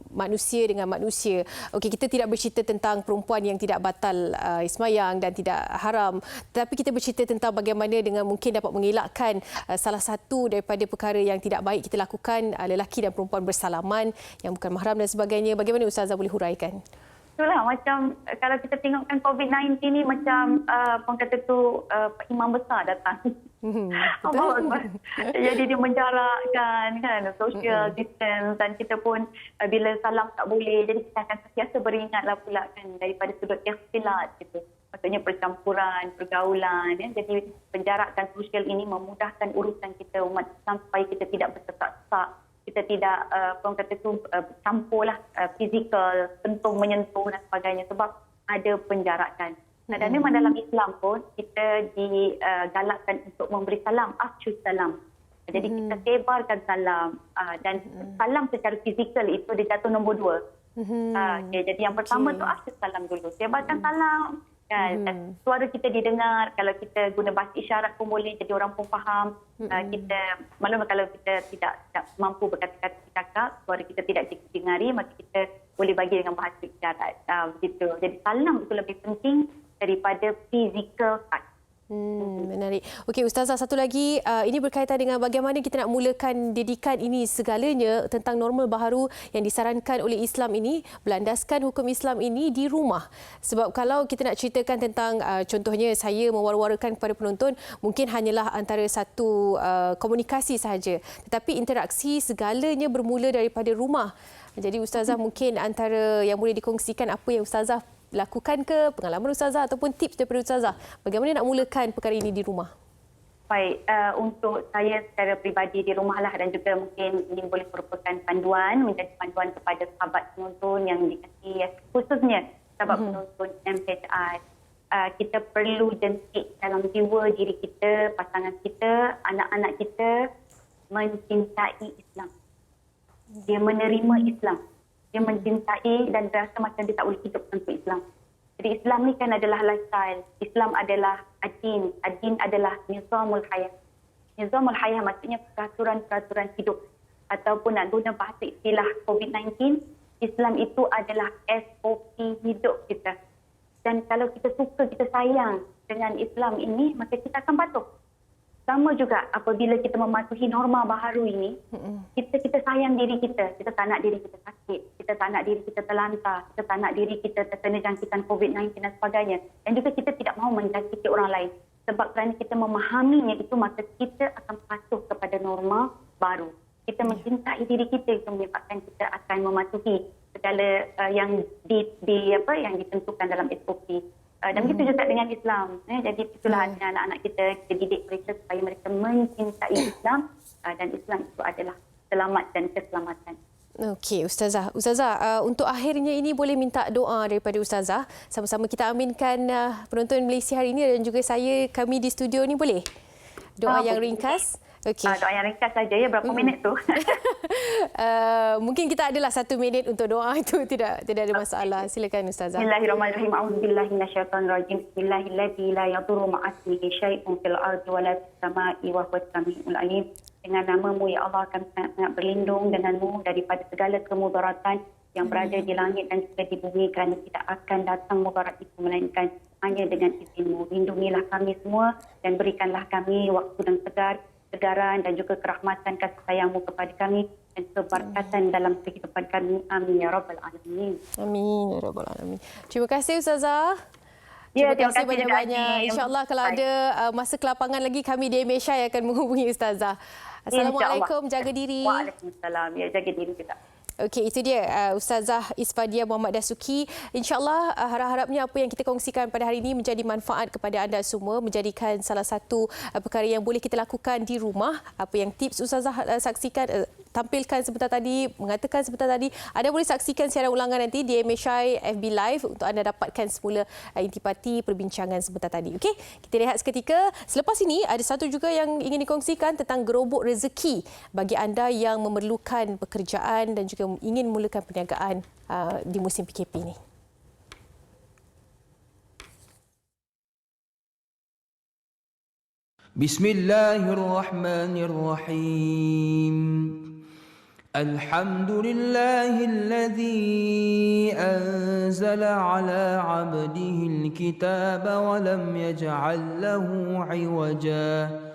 manusia dengan manusia. Okey, kita tidak bercerita tentang perempuan yang tidak batal ismayang dan tidak haram. Tapi kita bercerita tentang bagaimana dengan mungkin dapat mengelakkan salah satu daripada perkara yang tidak baik kita lakukan, lelaki dan perempuan bersalaman yang bukan mahram dan sebagainya. Bagaimana Ustazah boleh huraikan? Itulah macam kalau kita tengokkan COVID-19 ni macam orang kata tu imam besar datang. Jadi dia menjarakkan kan social distance dan kita pun bila salam tak boleh, jadi kita akan sentiasa beringatlah pula kan daripada sudut ikhtilat gitu. Maksudnya percampuran, pergaulan ya. Jadi penjarakan sosial ini memudahkan urusan kita umat Islam supaya kita tidak bersesak-sesak. Kita tidak orang kata tu campurlah fizikal, menyentuh dan sebagainya sebab ada penjarakan. Dan memang dalam Islam pun kita digalakkan untuk memberi salam, afshu salam. Jadi kita sebarkan salam dan salam secara fizikal itu dia jatuh nombor 2. Jadi yang pertama tu asal salam dulu. Sebarkan salam. Kan? Suara kita didengar. Kalau kita guna bahasa isyarat pun boleh, jadi orang pun faham. Maklum kalau kita tidak mampu berkata-kata cakap, suara kita tidak didengari, maka kita boleh bagi dengan bahasa isyarat. Begitu. Jadi salam itu lebih penting daripada physical touch. Menarik. Okey, Ustazah, satu lagi, ini berkaitan dengan bagaimana kita nak mulakan didikan ini segalanya tentang normal baharu yang disarankan oleh Islam ini, berlandaskan hukum Islam ini di rumah. Sebab kalau kita nak ceritakan tentang contohnya saya mewar-warakan kepada penonton, mungkin hanyalah antara satu komunikasi sahaja. Tetapi interaksi segalanya bermula daripada rumah. Jadi Ustazah mungkin antara yang boleh dikongsikan apa yang Ustazah lakukan ke, pengalaman Ustazah ataupun tips daripada Ustazah, bagaimana nak mulakan perkara ini di rumah? Baik, untuk saya secara peribadi di rumah lah, dan juga mungkin ini boleh merupakan panduan, menjadi panduan kepada sahabat penonton yang dikasihi, khususnya sahabat penonton MHR. Kita perlu jentik dalam jiwa diri kita, pasangan kita, anak-anak kita mencintai Islam. Dia menerima Islam. Dia mencintai dan rasa macam dia tak boleh hidup tanpa Islam. Jadi Islam ni kan adalah lifestyle. Islam adalah adin. Adin adalah nizamul hayat. Nizamul hayat maksudnya peraturan-peraturan hidup. Ataupun nak guna bahasa istilah COVID-19, Islam itu adalah SOP hidup kita. Dan kalau kita suka, kita sayang dengan Islam ini, maka kita akan patuh. Sama juga apabila kita mematuhi norma baharu ini, kita sayang diri kita. Kita tak nak diri kita sakit. Kita tak nak diri kita terlantar. Kita tak nak diri kita terkena jangkitan COVID-19 dan sebagainya. Dan juga kita tidak mahu menjangkiti orang lain. Sebab kerana kita memahaminya itu, maka kita akan patuh kepada norma baru. Kita mencintai diri kita, itu menyebabkan kita akan mematuhi segala yang yang ditentukan dalam SOP. Dan begitu juga dengan Islam. Jadi itulah dengan anak-anak kita didik mereka supaya mereka mencintai Islam, dan Islam itu adalah selamat dan keselamatan. Okey, Ustazah. Ustazah, untuk akhirnya ini boleh minta doa daripada Ustazah. Sama-sama kita aminkan penonton Malaysia hari ini dan juga kami di studio ni, boleh? Doa yang ringkas. Okey. Doa yang ringkas saja ya, berapa minit tu? Mungkin kita adalah 1 minit untuk doa itu, tidak ada masalah. Silakan Ustazah. Bismillahirrahmanirrahim. A'udzubillahi minasyaitonirrajim. Bismillahilladzi la yadurru ma'asmihi syai'un fil ardi wa la fis sama'i wa huwas samiul alim. Dengan nama-Mu ya Allah, kami sangat berlindung denganmu daripada segala kemudaratan yang berada di langit dan juga di bumi, kerana tidak akan datang mudarat itu melainkan hanya dengan izin-Mu. Lindungilah kami semua dan berikanlah kami waktu dan kesegaran dan juga kerahmatan kasih sayang-Mu kepada kami dan keberkatan dalam kehidupan kami. Amin ya rabbal alamin. Amin ya rabbal alamin. Terima kasih Ustazah. Ya, terima kasih banyak-banyak. InsyaAllah kalau ada masa kelapangan lagi, kami di MHI akan menghubungi Ustazah. Assalamualaikum, jaga diri. Waalaikumsalam. Ya, jaga diri kita. Okey, itu dia Ustazah Isfadiah Muhammad Dasuki. InsyaAllah harap-harapnya apa yang kita kongsikan pada hari ini menjadi manfaat kepada anda semua, menjadikan salah satu perkara yang boleh kita lakukan di rumah. Apa yang tips Ustazah saksikan, tampilkan sebentar tadi, mengatakan sebentar tadi, anda boleh saksikan siaran ulangan nanti di MHI FB Live untuk anda dapatkan semula intipati perbincangan sebentar tadi. Okey, kita rehat seketika. Selepas ini ada satu juga yang ingin dikongsikan tentang gerobok rezeki bagi anda yang memerlukan pekerjaan dan juga ingin memulakan perniagaan di musim PKP ini. Bismillahirrahmanirrahim. Alhamdulillahilladzi anzala ala 'abdihi al-kitaba wa lam yaj'al lahu 'iwaja.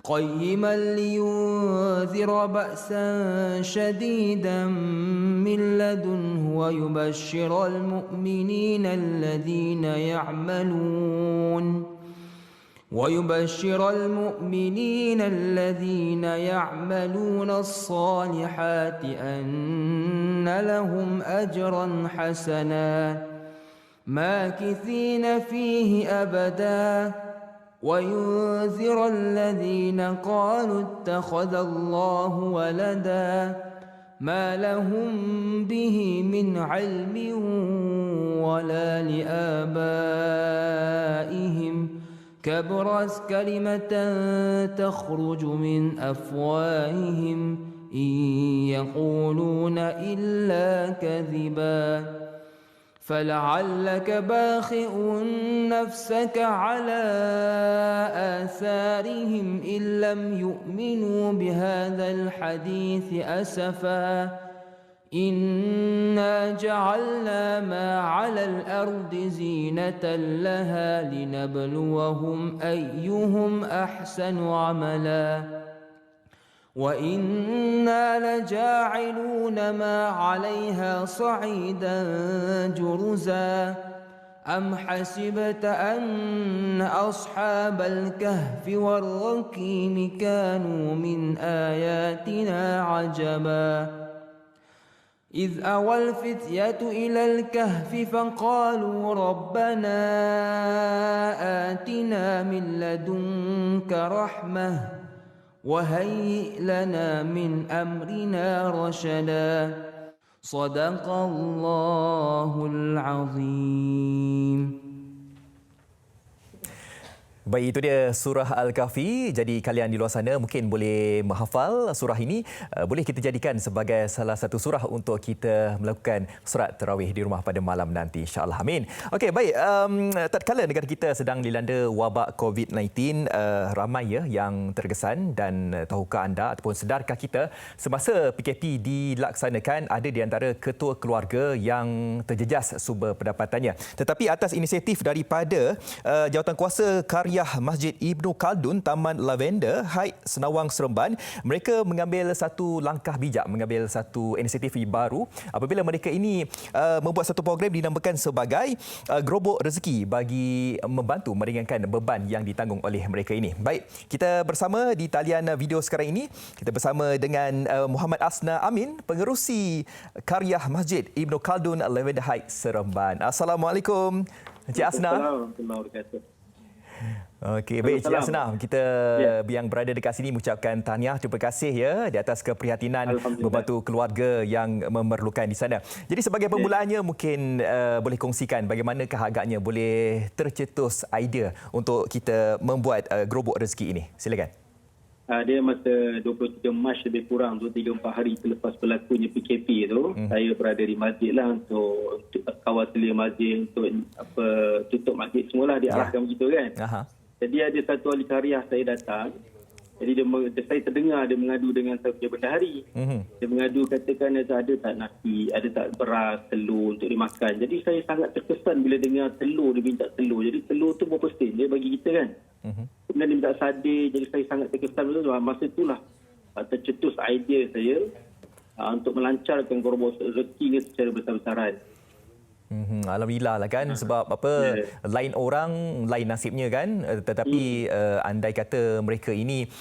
قيما لينذر بأسا شديدا من لدنه ويبشر المؤمنين الذين يعملون الصالحات أن لهم أجرا حسنا ماكثين فيه أبدا وينذر الذين قالوا اتخذ الله ولدا ما لهم به من علم ولا لآبائهم كبرت كلمة تخرج من أفواههم إن يقولون إلا كذبا فلعلك باخع نفسك على آثارهم إن لم يؤمنوا بهذا الحديث أسفا إنا جعلنا ما على الأرض زينة لها لنبلوهم أيهم أحسن عملا وإنا لجاعلون ما عليها صعيدا جرزا أم حسبت أن أصحاب الكهف والرقيم كانوا من آياتنا عجبا إذ أوى الفتية إلى الكهف فقالوا ربنا آتنا من لدنك رحمة وهيئ لنا من أمرنا رشدا صدق الله العظيم. Baik, itu dia surah Al-Kahfi. Jadi kalian di luar sana mungkin boleh menghafal surah ini. Boleh kita jadikan sebagai salah satu surah untuk kita melakukan solat tarawih di rumah pada malam nanti, insya-Allah. Amin. Okey, baik. Tatkala negara kita sedang dilanda wabak COVID-19, ramai yang terkesan, dan tahukah anda ataupun sedarkah kita semasa PKP dilaksanakan ada di antara ketua keluarga yang terjejas sumber pendapatannya. Tetapi atas inisiatif daripada Jawatankuasa Karya Masjid Ibnu Khaldun Taman Lavender Heights Senawang Seremban, mereka mengambil satu langkah bijak, mengambil satu inisiatif baru apabila mereka ini membuat satu program dinamakan sebagai Gerobok Rezeki bagi membantu meringankan beban yang ditanggung oleh mereka ini. Baik, kita bersama di talian video sekarang ini, kita bersama dengan Muhammad Asna Amin, pengerusi Karya Masjid Ibnu Khaldun Lavender Heights Seremban. Assalamualaikum Encik Asna. Assalamualaikum. Okey, baik Encik Asna, kita yang berada dekat sini mengucapkan tahniah, terima kasih ya di atas keprihatinan membantu keluarga yang memerlukan di sana. Jadi sebagai permulaannya mungkin boleh kongsikan bagaimanakah agaknya boleh tercetus idea untuk kita membuat gerobok rezeki ini. Silakan. Dia masa 23 Mac lebih kurang 3-4 hari selepas berlakunya PKP itu, saya berada di masjid lah untuk kawal selia masjid, untuk tutup masjid semualah diarahkan begitu kan. Jadi ada satu ahli karya saya datang. Jadi saya terdengar dia mengadu dengan saya punya bendahari. Dia mengadu katakan ada tak nasi, ada tak beras, telur untuk dimakan. Jadi saya sangat terkesan bila dengar telur, dia minta telur. Jadi telur tu berapa sen dia bagi kita kan. Kemudian dia minta sadir, jadi saya sangat terkesan. Masa itulah tercetus idea saya untuk melancarkan gerobok rezeki secara besar-besaran. Alhamdulillah lah kan, sebab apa, lain orang lain nasibnya kan, tetapi andai kata mereka ini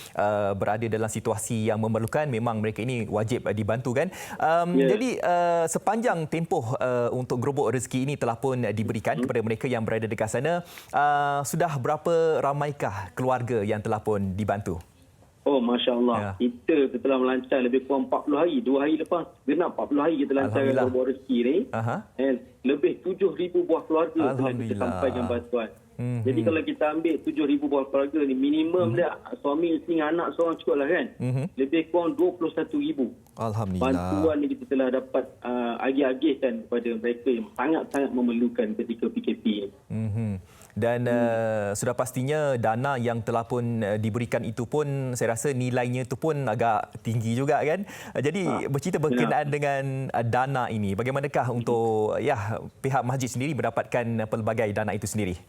berada dalam situasi yang memerlukan, memang mereka ini wajib dibantu kan. Jadi sepanjang tempoh untuk gerobok rezeki ini telah pun diberikan kepada mereka yang berada dekat sana, sudah berapa ramaikah keluarga yang telah pun dibantu? Oh, Masya Allah. Kita telah melancar lebih kurang 40 hari. 2 hari lepas, genap 40 hari kita lancarkan gerobok rezeki ni. Lebih 7,000 buah keluarga telah kita sampaikan bantuan. Jadi kalau kita ambil 7,000 buah keluarga ni, minimum dia suami isteri anak seorang cukup lah kan. Lebih kurang 21,000. Alhamdulillah. Bantuan ni kita telah dapat agih-agihkan kepada mereka yang sangat-sangat memerlukan ketika PKP ni. Dan sudah pastinya dana yang telah pun diberikan itu pun saya rasa nilainya itu pun agak tinggi juga kan. Jadi bercerita berkenaan dengan dana ini, bagaimanakah untuk pihak masjid sendiri mendapatkan pelbagai dana itu sendiri?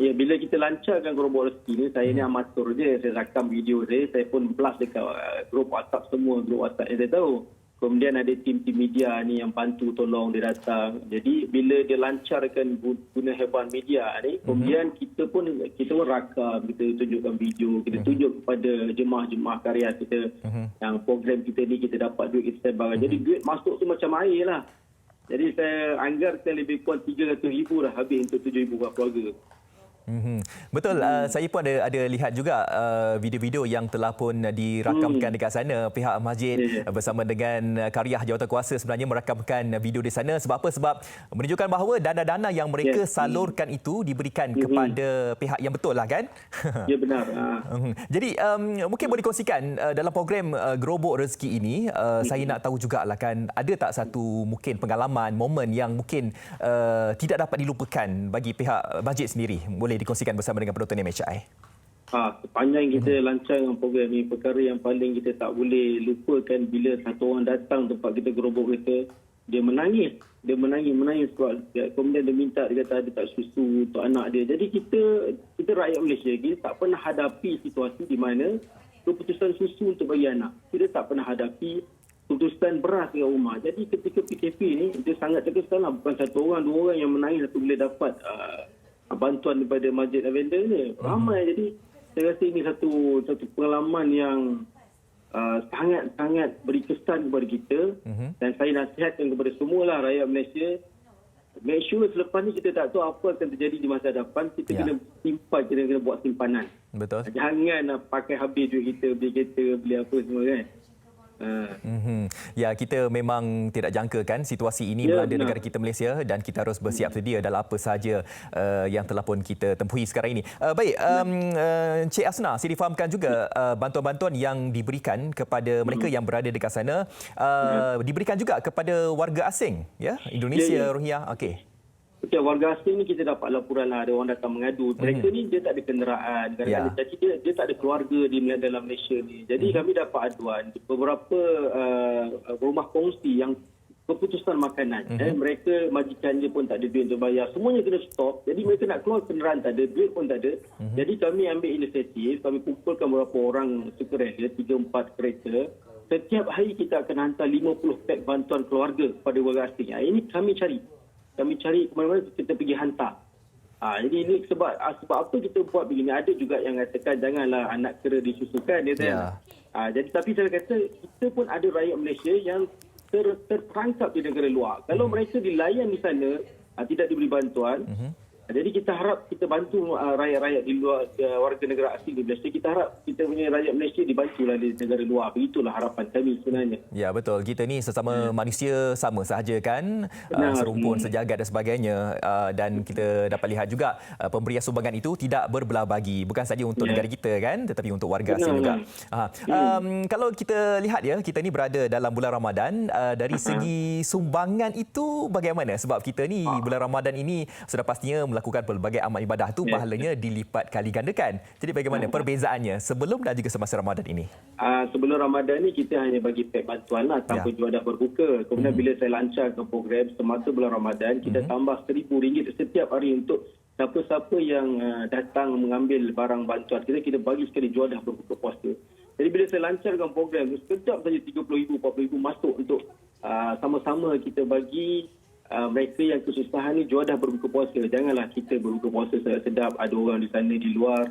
Ya, bila kita lancarkan gerobok rezeki ni, saya ni amatur je, saya rakam video saya pun blast dekat grup WhatsApp semua, grup WhatsApp yang saya tahu. Kemudian ada tim-tim media ni yang bantu tolong dia datang. Jadi bila dia lancarkan guna hebat media ni, kemudian kita pun rakam, kita tunjukkan video, kita tunjuk kepada jemaah-jemaah karya kita yang program kita ni kita dapat duit kita sebarkan. Jadi duit masuk tu macam air lah. Jadi saya anggarkan lebih kurang 300,000 dah habis untuk 7,000 buah keluarga. Betul, saya pun ada lihat juga video-video yang telah pun dirakamkan dekat sana. Pihak masjid bersama dengan Kariah Jawatankuasa sebenarnya merakamkan video di sana. Sebab apa? Sebab menunjukkan bahawa dana-dana yang mereka salurkan itu diberikan kepada pihak yang betul lah kan? Ya, benar. Jadi mungkin boleh kongsikan dalam program Gerobok Rezeki ini, saya nak tahu jugalah kan, ada tak satu mungkin pengalaman, momen yang mungkin tidak dapat dilupakan bagi pihak masjid sendiri? Boleh dikongsikan bersama dengan penonton MHI. Sepanjang kita lancarkan program ini, perkara yang paling kita tak boleh lupakan bila satu orang datang tempat kita gerobok kita, dia menangis sebab kemudian dia minta, dia kata dia tak susu untuk anak dia. Jadi kita rakyat Malaysia, kita tak pernah hadapi situasi di mana keputusan susu untuk bagi anak. Kita tak pernah hadapi keputusan beras kat rumah. Jadi ketika PKP ni, dia sangat terkesan lah. Bukan satu orang, dua orang yang menangis apabila dapat bantuan daripada Masjid Lavender ni. Ramai. Jadi saya rasa ini satu pengalaman yang sangat-sangat beri kesan kepada kita. Dan saya nasihatkan kepada semualah rakyat Malaysia, make sure selepas ni kita tak tahu apa akan terjadi di masa hadapan. Kita kena simpan, kita kena buat simpanan. Betul. Jangan pakai habis duit kita, beli kereta, beli apa semua kan. Ya, kita memang tidak jangka kan situasi ini melanda negara kita Malaysia, dan kita harus bersiap sedia dalam apa sahaja yang telah pun kita tempuhi sekarang ini. Baik, Encik Asna, saya difahamkan juga bantuan-bantuan yang diberikan kepada mereka yang berada dekat sana diberikan juga kepada warga asing, ya, Indonesia, Rohingya. Okey. Okay, warga asing ni kita dapat laporan lah, ada orang datang mengadu. Mereka ni dia tak ada kenderaan, jadi dia tak ada keluarga di dalam Malaysia ni. Jadi kami dapat aduan beberapa rumah kongsi yang keputusan makanan. Mereka majikan dia pun tak ada duit untuk bayar. Semuanya kena stop. Jadi mereka nak keluar kenderaan tak ada, duit pun tak ada. Jadi kami ambil inisiatif, kami kumpulkan beberapa orang sukarela, 3-4 kereta. Setiap hari kita akan hantar 50 pack bantuan keluarga kepada warga asing. Ini kami cari ke mana-mana, kita pergi hantar. Jadi ini sebab apa kita buat begini. Ada juga yang katakan janganlah anak kera disusukan. Jadi tapi saya kata kita pun ada rakyat Malaysia yang terperangkap di negara luar. Kalau mereka dilayan di sana, tidak diberi bantuan, jadi kita harap kita bantu rakyat-rakyat di luar, warga negara asing di Malaysia. Kita harap kita punya rakyat Malaysia dibantulah di negara luar. Begitulah harapan kami sebenarnya. Ya, betul. Kita ni sesama manusia sama sahaja kan, serumpun, sejagat dan sebagainya. Dan kita dapat lihat juga pemberian sumbangan itu tidak berbelah bagi. Bukan saja untuk negara kita kan, tetapi untuk warga asing juga. Kalau kita lihat ya, kita ni berada dalam bulan Ramadan. Dari segi sumbangan itu bagaimana? Sebab kita ni bulan Ramadan ini sudah pastinya melakukan pelbagai amal ibadah tu pahalanya dilipat kali gandakan. Jadi bagaimana perbezaannya sebelum dan juga semasa Ramadan ini? Sebelum Ramadan ni kita hanya bagi pack bantuan lah tanpa juadah berbuka. Kemudian bila saya lancarkan program semasa bulan Ramadan, kita tambah RM1,000 setiap hari untuk siapa-siapa yang datang mengambil barang bantuan kita bagi sekali juadah berbuka puasa. Jadi bila saya lancarkan program, sekejap saja RM30,000, RM40,000 masuk untuk sama-sama kita bagi mereka yang kesusahan ni juadah berbuka puasa. Janganlah kita berbuka puasa sedap-sedap, ada orang di sana di luar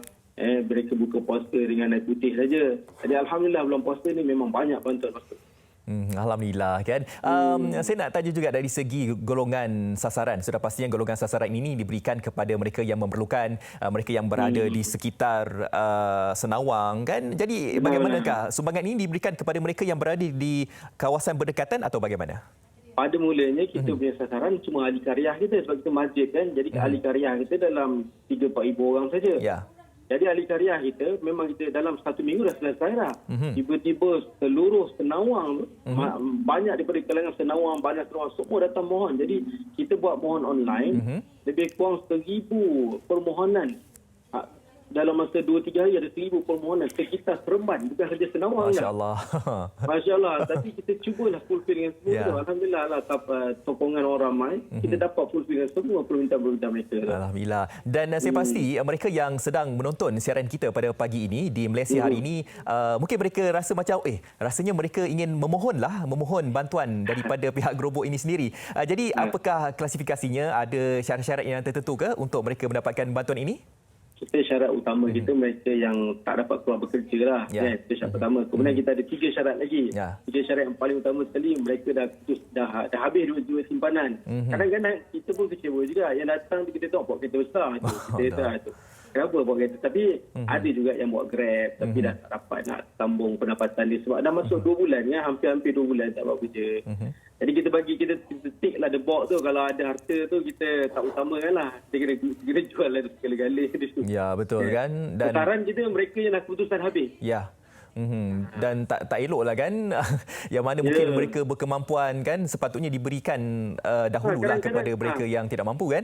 mereka buka puasa dengan air putih saja. Jadi alhamdulillah bulan puasa ni memang banyak bantuan masuk. Alhamdulillah kan. Saya nak tanya juga dari segi golongan sasaran. Sudah pastinya golongan sasaran ini diberikan kepada mereka yang memerlukan, mereka yang berada di sekitar Senawang kan. Jadi bagaimanakah sumbangan ini diberikan kepada mereka yang berada di kawasan berdekatan atau bagaimana? Pada mulanya kita punya sasaran cuma ahli karyah kita sebab kita masjid kan. Jadi ahli karyah kita dalam 3-4 ribu orang saja. Jadi ahli karyah kita memang kita dalam 1 minggu dah selesai dah. Tiba-tiba seluruh Senawang banyak daripada kalangan Senawang, banyak Senawang semua datang mohon. Jadi kita buat mohon online, lebih kurang 1,000 permohonan. Dalam masa 2-3 hari ada 1,000 permohonan sekitar Seremban, bukan saja Senawang. Masya-Allah. Masya-Allah. Tapi kita cubalah fulfill dengan semua. Alhamdulillah lah, sokongan orang ramai, kita dapat fulfill dengan semua permintaan-permintaan mereka. Alhamdulillah. Dan saya pasti mereka yang sedang menonton siaran kita pada pagi ini di Malaysia hari ini, mungkin mereka rasa macam rasanya mereka ingin memohon bantuan daripada pihak gerobok ini sendiri. Jadi apakah klasifikasinya? Ada syarat-syarat yang tertentu ke untuk mereka mendapatkan bantuan ini? kita syarat utama kita mereka yang tak dapat keluar bekerja lah. Itu syarat pertama. Kemudian kita ada 3 syarat lagi. 3 syarat yang paling utama sekali, mereka dah habis duit simpanan. Kadang-kadang kita pun kecewa juga. Yang datang kita tengok bawa kereta besar tu. Kita tu. Kenapa bawa kereta? Tapi ada juga yang bawa Grab tapi dah tak dapat nak sambung pendapatan dia sebab dah masuk 2 bulan ya, hampir 2 bulan tak buat kerja. Jadi kita tick lah the box tu. Kalau ada harta tu kita tak utamakan lah. Kita kena jual lah segala-gala. Ya, betul kan. Dan saran kita mereka yang dah keputusan habis. Ya. Dan tak elok lah kan. Yang mana mungkin mereka berkemampuan kan sepatutnya diberikan dahululah kepada mereka yang tidak mampu kan.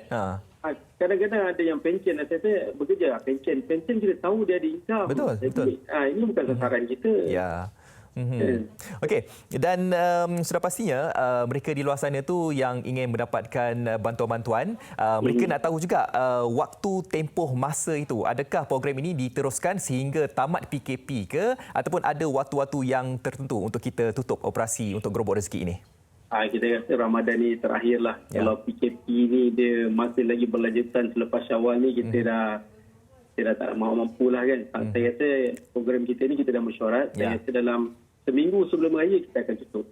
Kadang-kadang ada yang pencen, saya bekerja pencen kita tahu dia ada income. Betul. Ini bukan sasaran kita. Ya. Okey, dan sudah pastinya mereka di luar sana tu yang ingin mendapatkan bantuan-bantuan, mereka nak tahu juga waktu tempoh masa itu, adakah program ini diteruskan sehingga tamat PKP ke ataupun ada waktu-waktu yang tertentu untuk kita tutup operasi untuk gerobok rezeki ini? Kita rasa Ramadan ni terakhirlah. Kalau PKP ni dia masih lagi berlanjutan selepas Syawal ni, kita dah tak mampu lah kan. Saya rasa program kita ni kita dah mesyuarat. Saya rasa dalam seminggu sebelum raya kita akan tutup.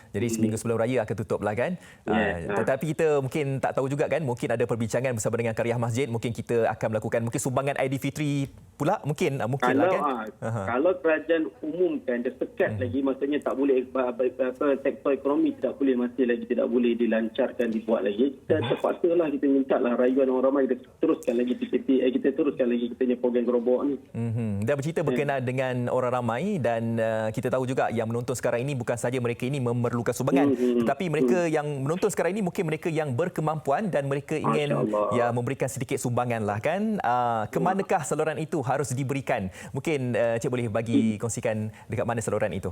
Jadi seminggu sebelum raya akan tutup lah kan. Tetapi kita mungkin tak tahu juga kan, mungkin ada perbincangan bersama dengan Karya Masjid, mungkin kita akan melakukan mungkin sumbangan Aidilfitri pula mungkin lah kan. Kalau kerajaan umumkan dia sekat lagi, maksudnya tak boleh sektor ekonomi masih lagi tidak boleh dilancarkan, dibuat lagi, kita terpaksalah kita minta lah rayuan orang ramai, kita teruskan lagi PKP, kita teruskan lagi kita punya program gerobok ni. Dan bercerita berkenaan dengan orang ramai, dan kita tahu juga yang menonton sekarang ini bukan saja mereka ini memerlukan sumbangan, tetapi mereka yang menonton sekarang ini mungkin mereka yang berkemampuan dan mereka ingin memberikan sedikit sumbangan lah kan. Kemanakah saluran itu harus diberikan? Mungkin Cik boleh bagi kongsikan dekat mana saluran itu?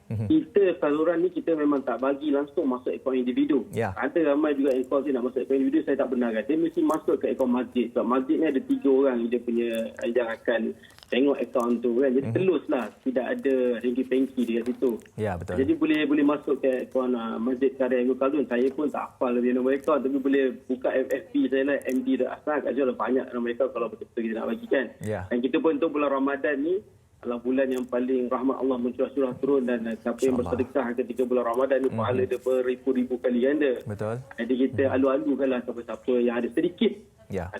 Kita saluran ni kita memang tak bagi langsung masuk akaun individu. Ada ramai juga akaun nak masuk akaun individu, saya tak benarkan. Dia mesti masuk ke akaun masjid. Sebab masjid ni ada 3 orang dia punya yang akan tengok akaun tu kan. Jadi teluslah, tidak ada ringki-pengki dekat situ. Ya, betul. Jadi boleh masuk ke akaun Masjid Karya Anggun Khaldun. Saya pun tak hafal dia nombor akaun, tapi boleh buka FFP saya lah, MD dah asal kat situ banyak nombor akaun kalau betul-betul kita nak bagikan. Dan kita pun tahu bulan Ramadan ni adalah bulan yang paling rahmat Allah mencurah-curah turun, dan siapa yang bersedekah ketika bulan Ramadan ni pahala dia beribu-ribu kali ganda. Betul. Jadi kita alu-alukanlah siapa-siapa yang ada sedikit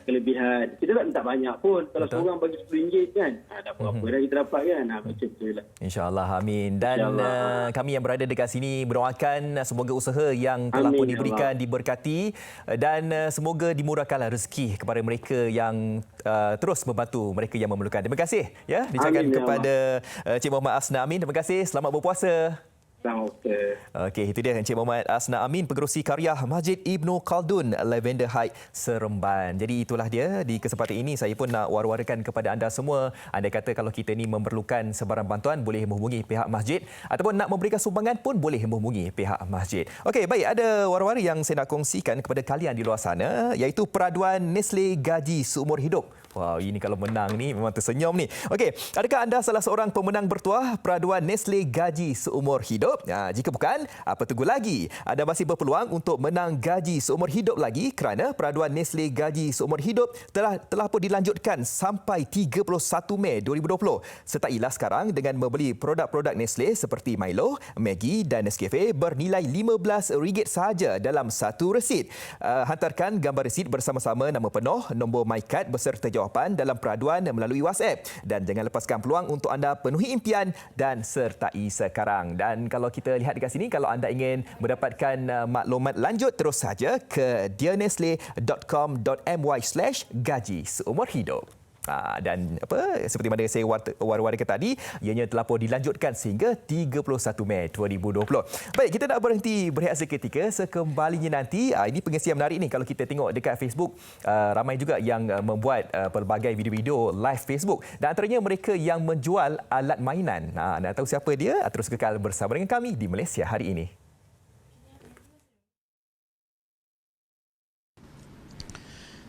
kelebihan. Kita tak minta banyak pun. Kalau seorang bagi RM10 kan, dah berapa dah kita dapat kan. Macam tu lah. InsyaAllah, amin. Dan kami yang berada dekat sini berdoakan semoga usaha yang telah pun diberikan diberkati, dan semoga dimurahkanlah rezeki kepada mereka yang terus membantu mereka yang memerlukan. Terima kasih ya diucapkan kepada Cik Muhammad Asna Amin. Terima kasih. Selamat berpuasa. Okey, itu dia Encik Muhammad Asna Amin, pengerusi Karya Masjid Ibnu Khaldun, Lavender Heights, Seremban. Jadi itulah dia, di kesempatan ini saya pun nak war-warakan kepada anda semua. Andai kata kalau kita ni memerlukan sebarang bantuan, boleh menghubungi pihak masjid, ataupun nak memberikan sumbangan pun boleh menghubungi pihak masjid. Okey, baik, ada war-war yang saya nak kongsikan kepada kalian di luar sana, iaitu peraduan Nestle gaji seumur hidup. Wow, ini kalau menang ni memang tersenyum ni. Okey, adakah anda salah seorang pemenang bertuah peraduan Nestle gaji seumur hidup? Jika bukan, apa tunggu lagi? Anda masih berpeluang untuk menang gaji seumur hidup lagi kerana peraduan Nestle gaji seumur hidup telah pun dilanjutkan sampai 31 Mei 2020. Sertailah sekarang dengan membeli produk-produk Nestle seperti Milo, Maggi dan Nescafe bernilai RM15 sahaja dalam satu resit. Hantarkan gambar resit bersama-sama nama penuh, nombor MyCard beserta jawapan dalam peraduan melalui WhatsApp, dan jangan lepaskan peluang untuk anda penuhi impian dan sertai sekarang. Dan kalau kita lihat dekat sini, kalau anda ingin mendapatkan maklumat lanjut, terus saja ke dearnestle.com.my/gaji seumur hidup. Dan seperti mana saya war-warkan tadi, ianya telah pun dilanjutkan sehingga 31 Mei 2020. Baik, kita nak berhenti berehat seketika. Sekembalinya nanti, ini pengisian menarik ni. Kalau kita tengok dekat Facebook, ramai juga yang membuat pelbagai video-video live Facebook, dan antaranya mereka yang menjual alat mainan. Nak tahu siapa dia? Terus kekal bersama dengan kami di Malaysia Hari Ini.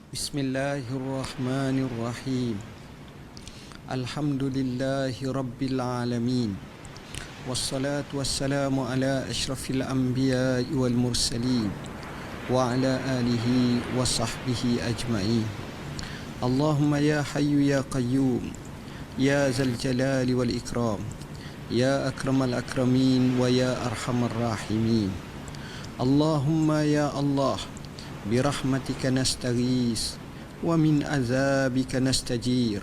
Bismillahirrahmanirrahim. Alhamdulillahi rabbil alamin. Wassalatu wassalamu ala asyrafil anbiya'i wal mursalin wa ala alihi wa sahbihi ajma'in. اللهم يا حي يا قيوم يا ذا الجلال والإكرام يا أكرم الأكرمين ويا أرحم الراحمين اللهم يا الله برحمتك نستغيث ومن عذابك نستجير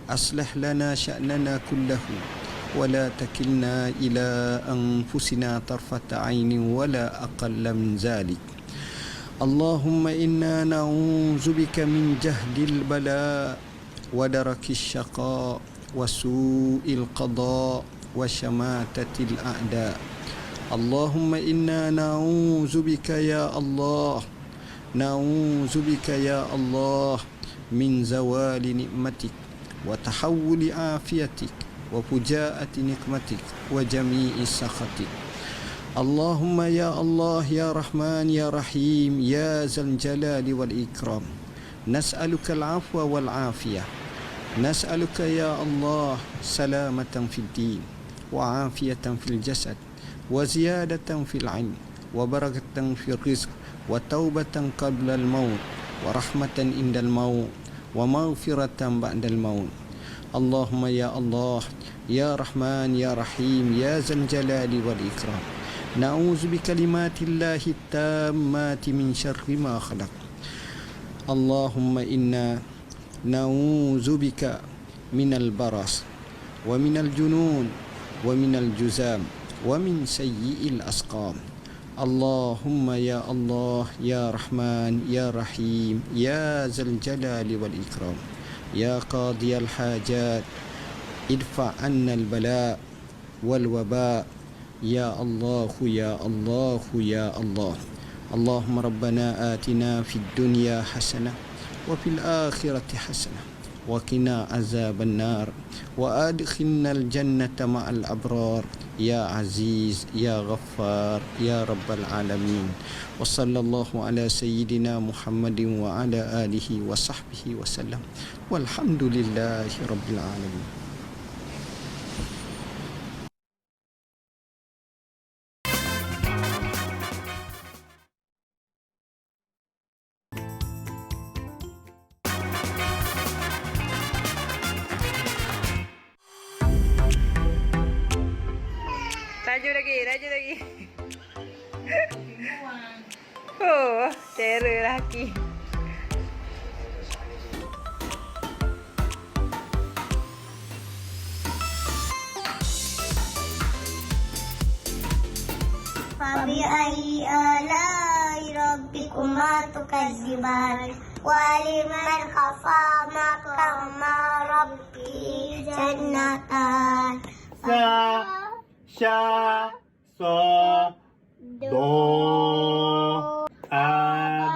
أصلح لنا شأننا كله ولا تكلنا إلى أنفسنا طرفة عين ولا أقل من ذلك اللهم إنا نعوذ بك من جهد البلاء ودرك الشقاء وسوء القضاء وشماتة الأعداء اللهم إنا نعوذ بك يا الله نعوذ بك يا الله من زوال نعمتك وتحول عافيتك وفجاءة نقمتك وجميع سخطك اللهم يا الله يا رحمن يا رحيم يا ذا الجلال والإكرام نسألك العفو والعافية نسألك يا الله سلامة في الدين وعافية في الجسد وزيادة في العلم وبركة في الرزق وتوبة قبل الموت ورحمة عند الموت ومغفرة بعد الموت اللهم يا الله يا رحمن يا رحيم يا ذا الجلال والإكرام نعوذ بكلمات الله التامات من شر ما خلق اللهم إنا نعوذ بك من البرص ومن الجنون ومن الجذام ومن سيء الأسقام اللهم يا الله يا رحمن يا رحيم يا ذا الجلال والإكرام يا قاضي الحاجات ادفع عنا البلاء والوباء يا الله يا الله يا الله اللهم ربنا آتنا في الدنيا حسنة وفي الآخرة حسنة وقنا عذاب النار وأدخلنا الجنة مع الأبرار يا عزيز يا غفار يا رب العالمين وصلى الله على سيدنا محمد وعلى آله وصحبه وسلم والحمد لله رب العالمين. Raju lagi. Oh, terror lelaki. فبأي آلاء ربكما تكذبان ولمن خفى مقام ربه جنتان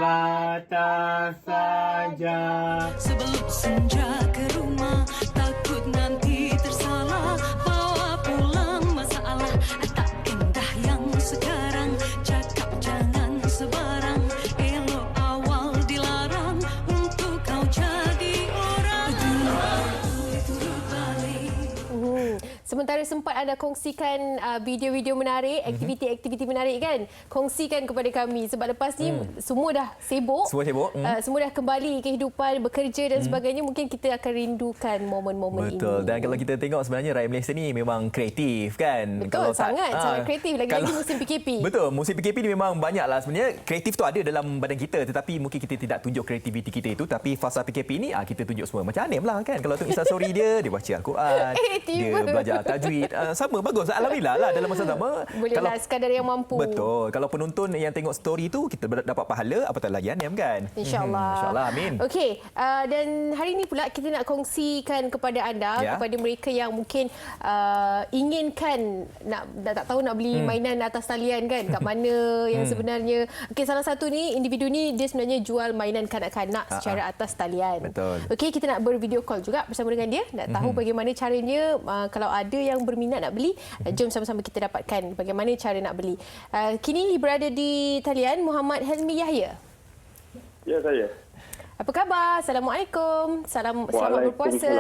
abata saja. Sebelum senja ke rumah, takut nanti tersalah, bawa pulang masalah. Tak indah yang sekarang, cakap jangan sebarang, elok awal dilarang, untuk kau jadi orang. Turut balik. Sementara sempat anda kongsikan video-video menarik, aktiviti-aktiviti menarik kan? Kongsikan kepada kami sebab lepas ni semua dah sibuk. Semua sibuk. Semua dah kembali kehidupan, bekerja dan sebagainya. Mungkin kita akan rindukan momen-momen ini. Betul. Dan kalau kita tengok sebenarnya rakyat Malaysia ni memang kreatif kan? Betul, kalau sangat kreatif. Lagi-lagi musim PKP. Betul, musim PKP ni memang banyaklah sebenarnya. Kreatif tu ada dalam badan kita, tetapi mungkin kita tidak tunjuk kreativiti kita itu. Tapi fasa PKP ni kita tunjuk semua. Macam Anim lah kan? Kalau tengok Instastory dia baca Al-Quran, dia belajar tajwid. Sama, bagus. Alhamdulillah lah dalam masa sama. Bolehlah sekadar yang mampu. Betul. Kalau penonton yang tengok story tu, kita dapat pahala, apatah lagi Anim kan? InsyaAllah. InsyaAllah, amin. Okey, dan hari ini pula kita nak kongsikan kepada anda, kepada mereka yang mungkin inginkan, tak tahu nak beli mainan atas talian kan, kat mana yang sebenarnya. Okey, salah satu ni, individu ni dia sebenarnya jual mainan kanak-kanak secara atas talian. Betul. Okey, kita nak bervideo call juga bersama dengan dia, nak tahu bagaimana caranya. Kalau ada yang berminat nak beli, jom sama-sama kita dapatkan bagaimana cara nak beli. Kini berada di talian Muhammad Helmi Yahya. Ya, saya. Apa khabar? Assalamualaikum. Selamat berpuasa.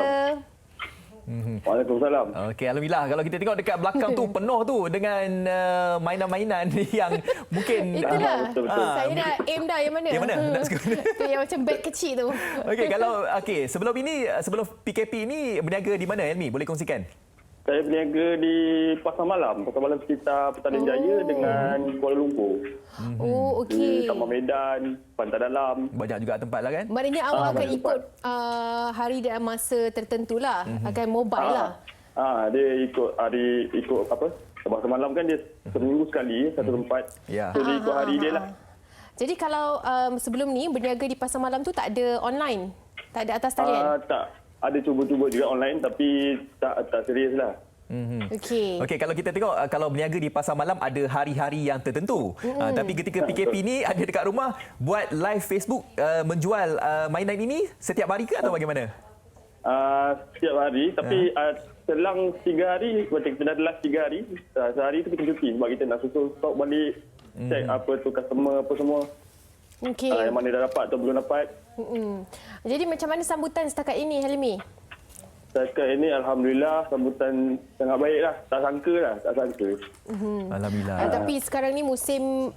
Waalaikumsalam. Okey, alhamdulillah. Kalau kita tengok dekat belakang tu penuh tu dengan mainan-mainan yang mungkin Itulah. Saya dah aim dah yang mana? Yang mana? Nak suka mana? Tu yang macam beg kecil tu. Okey, sebelum PKP ini berniaga di mana, Helmi? Boleh kongsikan? Saya berniaga di Pasar Malam sekitar Petaling Jaya dengan Kuala Lumpur. Oh, okey. Di Taman Medan, Pantai Dalam. Banyak juga tempat lah kan? Maknanya awak akan ikut hari dan masa tertentu lah. Akan mobile lah. Dia ikut Pasar Malam kan dia seminggu sekali satu tempat. Ya. So dia ikut hari dia lah. Jadi kalau sebelum ni berniaga di Pasar Malam tu tak ada online? Tak ada atas talian? Tak. Ada cuba-cuba juga online tapi tak serius lah. Okey, kalau kita tengok kalau berniaga di Pasar Malam ada hari-hari yang tertentu. Tapi ketika PKP ni ada dekat rumah buat live Facebook menjual mainan ini setiap hari ke atau bagaimana? Setiap hari tapi selang 3 hari macam kita dah last 3 hari sehari tu kita cuti sebab kita nak susun stok balik check apa tu customer apa semua. Okey. Yang mana dah dapat atau belum dapat. Jadi macam mana sambutan setakat ini, Helmi? Setakat ini alhamdulillah sambutan sangat baik lah. Tak sangka. Alhamdulillah. Tapi sekarang ni musim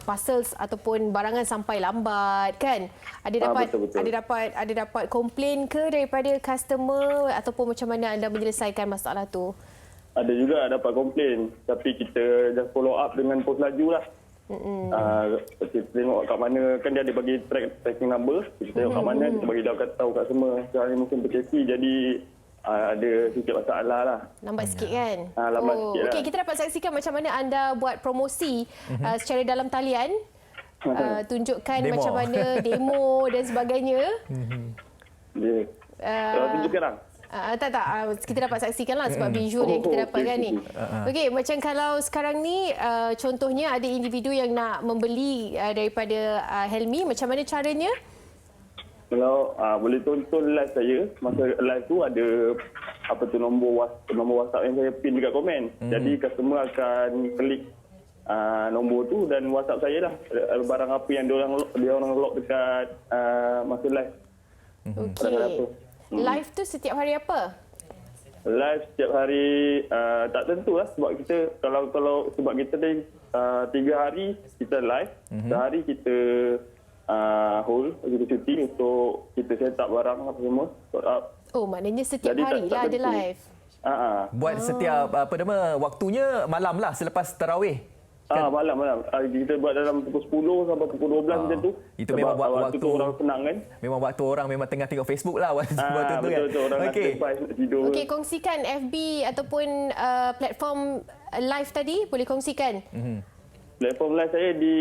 parcels ataupun barangan sampai lambat kan? Betul. Ada dapat komplain ke daripada customer ataupun macam mana anda menyelesaikan masalah tu? Ada juga dapat komplain tapi kita just follow up dengan post laju lah. Kita tengok kat mana kan dia ada bagi tracking number, kita tengok kat mana kita bagi tahu kat semua. Sekarang ni mungkin PKP jadi ada sikit masalah lah. Lambat sikit kan? Lambat sikit lah. Okey, kita dapat saksikan macam mana anda buat promosi secara dalam talian. Tunjukkan demo. macam mana demo dan sebagainya. Tunjukkan lah. Tak. Kita dapat saksikanlah sebab visual yang kita dapatkan ni. Okey, macam kalau sekarang ni contohnya ada individu yang nak membeli daripada Helmi, macam mana caranya? Kalau boleh tonton live saya, masa live tu ada nombor WhatsApp yang saya pin dekat komen. Jadi customer akan klik nombor tu dan WhatsApp saya lah barang apa yang dia orang lock dekat masa live. Okey. Live tu setiap hari apa? Live setiap hari tak tentulah sebab kita kalau sebab kita ni 3 hari kita live, sehari kita hold, kita cuti untuk kita set up barang apa semua. Oh, maknanya setiap hari lah ada live. Buat setiap waktunya malam lah selepas tarawih. Malam. Kita buat dalam pukul 10 sampai pukul 12 macam tu. Itu memang waktu tu orang senang kan. Memang waktu orang memang tengah tengok Facebook lah waktu tu kan. Betul. Orang nak tidur. Okey, kongsikan FB ataupun platform live tadi, boleh kongsikan. Platform live saya di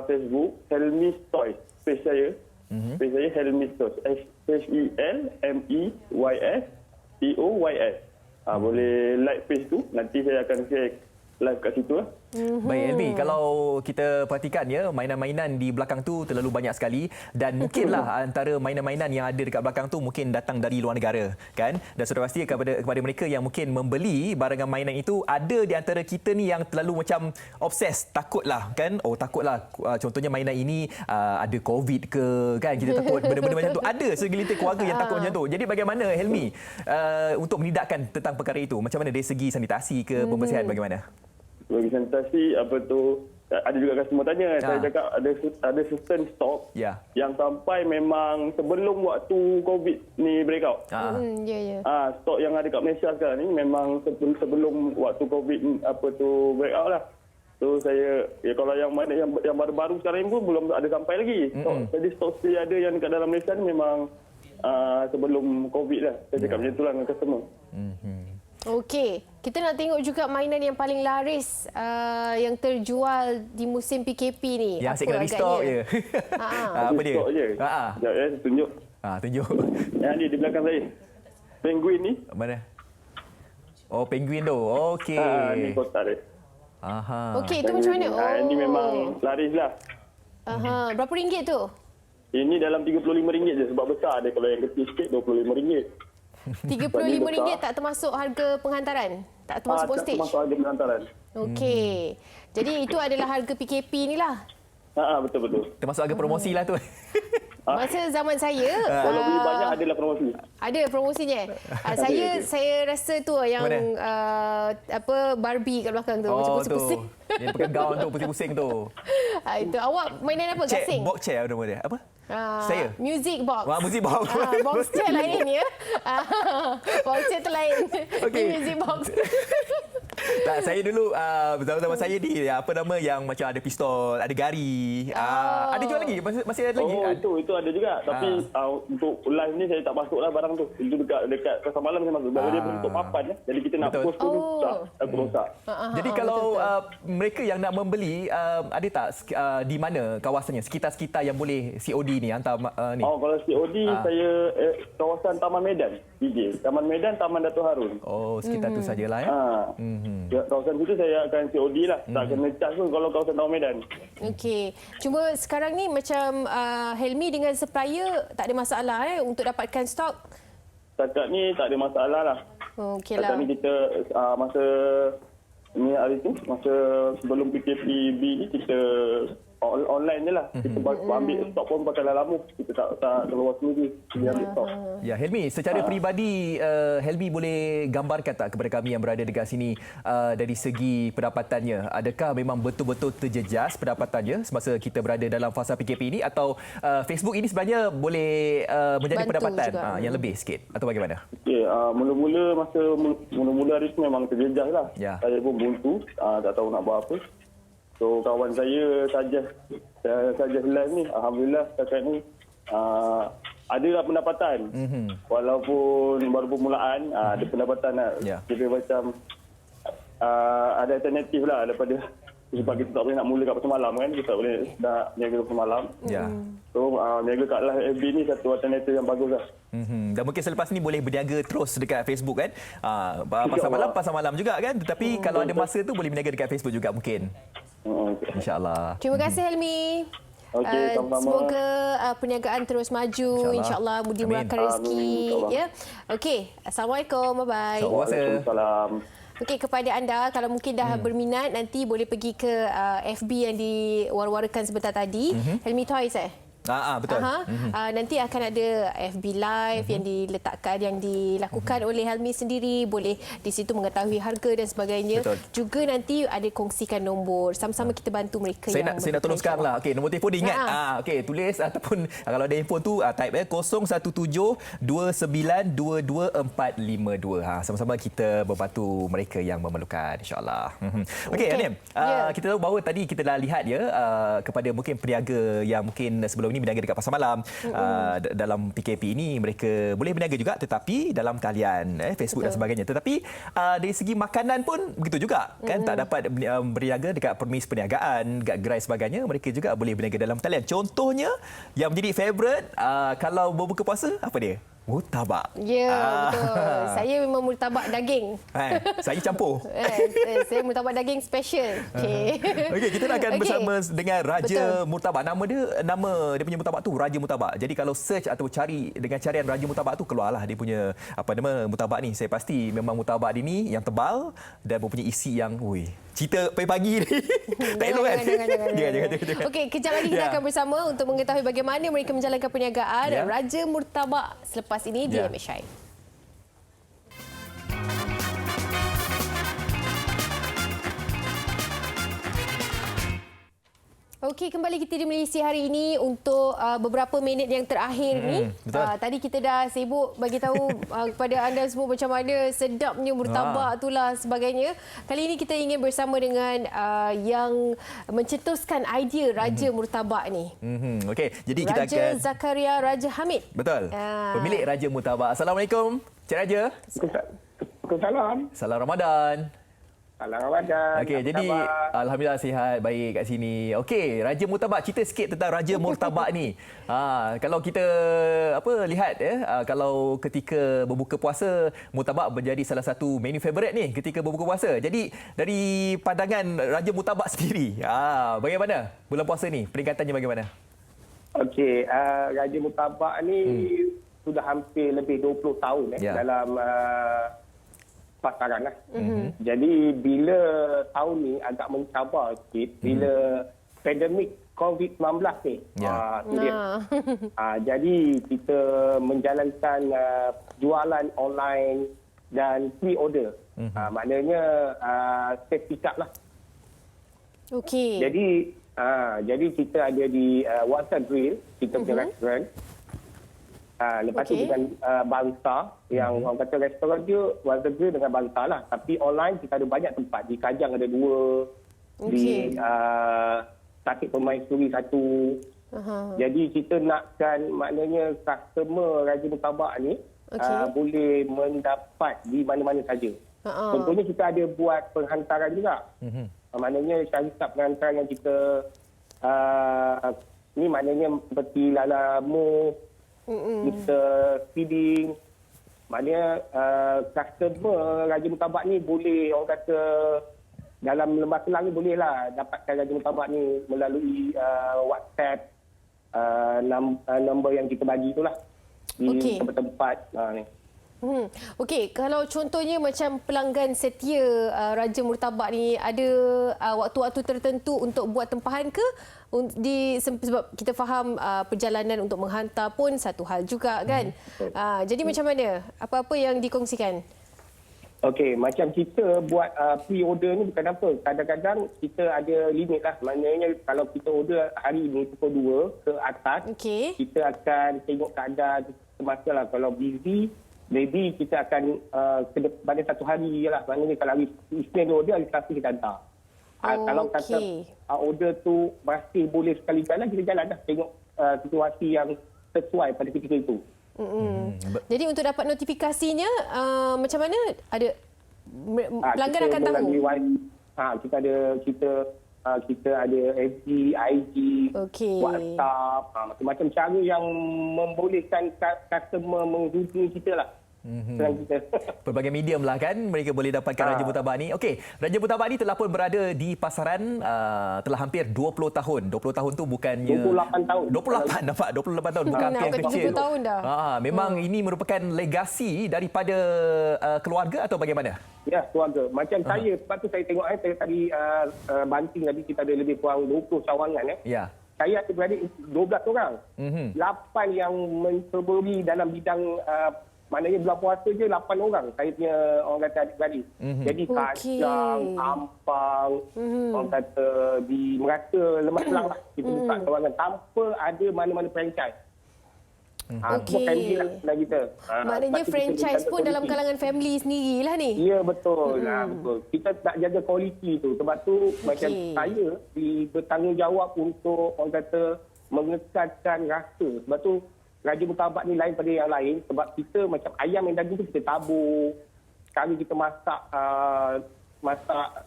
Facebook Helmi's Toys. Page saya. Page saya Helmi's Toys. HELMEYSTOYS. Boleh like page tu. Nanti saya akan share live kat situ lah. Baik Helmi, kalau kita perhatikan ya, mainan-mainan di belakang tu terlalu banyak sekali dan mungkinlah antara mainan-mainan yang ada dekat belakang tu mungkin datang dari luar negara kan. Dan sudah pasti kepada mereka yang mungkin membeli barangan mainan itu, ada di antara kita ni yang terlalu macam obses, takutlah kan. Takutlah contohnya mainan ini ada COVID ke kan, kita takut benda-benda macam tu. Ada segelintir keluarga yang takut macam tu. Jadi bagaimana Helmi untuk menidakkan tentang perkara itu? Macam mana dari segi sanitasi ke pembersihan bagaimana? Bagi sanitasi ada juga customer tanya. Saya cakap ada certain stok yang sampai memang sebelum waktu COVID ni breakout. Stok yang ada kat Malaysia sekarang ni memang sebelum waktu COVID breakout lah. So saya kalau yang mana yang baru-baru sekarang ni pun belum ada sampai lagi. Jadi stok sedia ada yang kat dalam Malaysia ni memang sebelum COVID lah. Saya cakap macam tu lah dengan customer. Okey, kita nak tengok juga mainan yang paling laris yang terjual di musim PKP ni. Yang asyik kena restock je. Apa dia? Restock je. Sekejap tunjuk. Tunjuk. Yang ni di belakang saya. Penguin ni. Mana? Penguin tu. Okey. Ni kotak dia. Okey, itu macam mana? Ini memang laris lah. Berapa ringgit tu? Ini dalam RM35 je sebab besar dia. Kalau yang kecil sikit RM25. RM35 tak termasuk harga penghantaran? Tak termasuk postage? Tak termasuk harga penghantaran. Okey. Jadi itu adalah harga PKP ni lah? Betul-betul. Termasuk harga promosi lah tu. Masa zaman saya kalau beli banyak adalah promosi. Ada promosinya. Saya rasa tu yang Barbie kat belakang tu macam pusing-pusing. Yang pakai gaun tu pusing-pusing tu. Itu awak mainan apa? Gasing. Box chair nama dia. Apa? Saya. Music box. Music box. Box chair lain ya. Box chair tu lain. Okay. Music box. Tak, saya dulu zaman-zaman saya ni apa nama yang macam ada pistol, ada gari. Ada jual lagi? Masih ada lagi? Itu ada juga. Tapi untuk live ni saya tak masuklah barang tu. Itu dekat Pasar Malam saya masuk. Dia bentuk papan ya. Jadi kita nak post tu aku rosak. Jadi kalau mereka yang nak membeli ada tak di mana kawasannya? Sekitar-sekitar yang boleh COD ni hantar ni. Kalau COD saya kawasan Taman Medan. DJ. Taman Medan, Taman Dato' Harun. Sekitar tu sajalah ya. Kawasan situ saya akan COD lah. Tak kena charge pun kalau kawasan Taman Medan. Okey. Cuma sekarang ni macam Helmi dengan supplier tak ada masalah untuk dapatkan stok? Setakat ni tak ada masalah lah. Okeylah. Setakat ni kita masa sebelum PKPB ni kita online je lah. Kita ambil stok pun pakai lama. Kita tak keluar sendiri. Dia ambil stok. Ya, Helmi, secara peribadi Helmi boleh gambarkan tak kepada kami yang berada dekat sini dari segi pendapatannya? Adakah memang betul-betul terjejas pendapatannya semasa kita berada dalam fasa PKP ini atau Facebook ini sebenarnya boleh menjadi bantu pendapatan yang lebih sikit atau bagaimana? Okey, mula-mula hari tu memang terjejas lah. Ya. Saya pun buntu, tak tahu nak buat apa. So kawan saya saja live ni, alhamdulillah setakat ni ada pendapatan. Walaupun baru permulaan ada pendapatan lah. Kita macam ada alternatif lah daripada sebab kita tak boleh nak mula kat pasar malam kan, kita tak boleh nak niaga pasar malam. So niaga kat live FB ni satu alternatif yang bagus lah. Dan mungkin selepas ni boleh berniaga terus dekat Facebook kan. Pasar malam juga kan, tetapi kalau ada masa tu boleh berniaga dekat Facebook juga mungkin. InsyaAllah. Terima kasih Helmi. Semoga perniagaan terus maju, insyaAllah budi murahkan rezeki. Ya. Okey, Assalamualaikum, bye-bye. Waalaikumsalam. Okey, kepada anda kalau mungkin dah berminat nanti boleh pergi ke FB yang diwar-warakan sebentar tadi. Helmi Toys betul. Nanti akan ada FB Live yang diletakkan, yang dilakukan oleh Helmi sendiri. Boleh di situ mengetahui harga dan sebagainya. Betul. Juga nanti ada kongsikan nombor. Sama-sama kita bantu mereka saya nak tolong sekarang lah. Okey, nombor telefon diingat. Okey, tulis ataupun kalau ada handphone tu type 017-2922-452. Sama-sama kita membantu mereka yang memerlukan, insya-Allah. Okey, Anim. Kita tahu bahawa tadi kita dah lihat ya kepada mungkin peniaga yang mungkin sebelum ini berniaga dekat pasar malam. Dalam PKP ini mereka boleh berniaga juga tetapi dalam talian Facebook dan sebagainya. Tetapi dari segi makanan pun begitu juga kan, tak dapat berniaga dekat permis perniagaan, dekat gerai sebagainya, mereka juga boleh berniaga dalam talian. Contohnya yang menjadi favorite kalau berbuka puasa apa dia? Murtabak. Ya, betul. Saya memang murtabak daging. Saya campur. Saya murtabak daging special. Okey. Okey, kita akan bersama dengan Raja Murtabak. Nama dia punya murtabak tu Raja Murtabak. Jadi kalau search atau cari dengan carian Raja Murtabak tu, keluarlah dia punya murtabak ni. Saya pasti memang murtabak dia ni yang tebal dan mempunyai isi yang cerita pagi-pagi ni. Tak elok kan? Jangan. Okey, kejap lagi kita akan bersama untuk mengetahui bagaimana mereka menjalankan perniagaan Raja Murtabak selepas ini di MSI. Okey, kembali kita di Malaysia hari ini untuk beberapa minit yang terakhir ni. Tadi kita dah sibuk bagi tahu kepada anda semua macam mana sedapnya murtabak itulah sebagainya. Kali ini kita ingin bersama dengan yang mencetuskan idea Raja Murtabak ni. Okey, jadi kita Raja akan Zakaria Raja Hamid. Betul. Pemilik Raja Murtabak. Assalamualaikum, Cik Raja. Waalaikumsalam. Salam Ramadan. Salam Ramadan. Okey, jadi alhamdulillah sihat, baik kat sini. Okey, Raja Murtabak, cerita sikit tentang Raja Murtabak ni. Kalau kita lihat kalau ketika berbuka puasa, murtabak menjadi salah satu menu favourite ni ketika berbuka puasa. Jadi dari pandangan Raja Murtabak sendiri, bagaimana bulan puasa ni? Peringkatannya bagaimana? Okey, Raja Murtabak ni sudah hampir lebih 20 tahun dalam pasaran lah. Jadi bila tahun ni agak mencabar sikit, bila pandemik COVID-19 ni. Ya. Tu dia. Jadi kita menjalankan jualan online dan pre-order. Maknanya set pick up lah. Okey. Jadi kita ada di Wasa Grill, kita punya restoran. Lepas tu dengan Bangsa, yang orang kata restoran dia Wasa Grill dengan Bangsa lah. Tapi online kita ada banyak tempat. Di Kajang ada 2, di Sakit Permaisuri 1. Jadi kita nakkan maknanya customer Raja Murtabak ni boleh mendapat di mana-mana saja. Contohnya kita ada buat penghantaran juga. Maknanya syarikat penghantaran yang kita ni maknanya seperti Lalamu, kita feeding. Maknanya customer Raja Murtabak ni boleh orang kata dalam Lembah Kelang ni bolehlah dapatkan Raja Murtabak ni melalui WhatsApp, nombor yang kita bagi itulah di tempat-tempat ni. Okey, kalau contohnya macam pelanggan setia Raja Murtabak ni ada waktu-waktu tertentu untuk buat tempahan ke? Sebab kita faham perjalanan untuk menghantar pun satu hal juga kan. Jadi macam mana? Apa-apa yang dikongsikan? Okey, macam kita buat pre-order ni bukan apa. Kadang-kadang kita ada limit lah. Maknanya kalau kita order hari ni pukul 2 ke atas, kita akan tengok keadaan semasa lah. Kalau busy, maybe kita akan pada satu hari je lah. Maknanya kalau hari Isnin order, hari Selasa kita hantar. Kalau kata order tu masih boleh sekali jalan, kita jalan dah. Tengok situasi yang sesuai pada ketika itu. Jadi untuk dapat notifikasinya macam mana? Ada pelanggan akan tahu. Kita ada FB, IG, WhatsApp, macam-macam cara yang membolehkan customer menghubungi kita lah. Pelbagai medium lah kan mereka boleh dapatkan Raja Murtabak ni. Okey, Raja Murtabak ni telah pun berada di pasaran telah hampir 20 tahun. 20 tahun tu bukannya 28 tahun. 28 nampak 28 tahun bukan angka yang kecil. 30 tahun dah. Memang ini merupakan legasi daripada keluarga atau bagaimana? Ya, keluarga. Macam saya, sebab tu saya tengok saya tadi banting tadi kita ada lebih kurang 20 cawangan ya. Saya ada beradik 12 orang. 8 yang mencerburi dalam bidang maknanya bulan puasa je 8 orang saya punya orang kata adik-beradik. Jadi Kajang, Ampang, orang kata di Merata, Lembah Kelang lah. Kita buka cawangan tanpa ada mana-mana franchise. Family lah kita. Maknanya franchise pun dalam kalangan family sendirilah ni. Ya, betul. Betul. Kita nak jaga kualiti tu. Sebab tu macam saya bertanggungjawab untuk orang kata mengekalkan rasa. Sebab tu Raja Murtabak ni lain pada yang lain sebab kita macam ayam yang daging tu kita tabur. Sekarang kita masak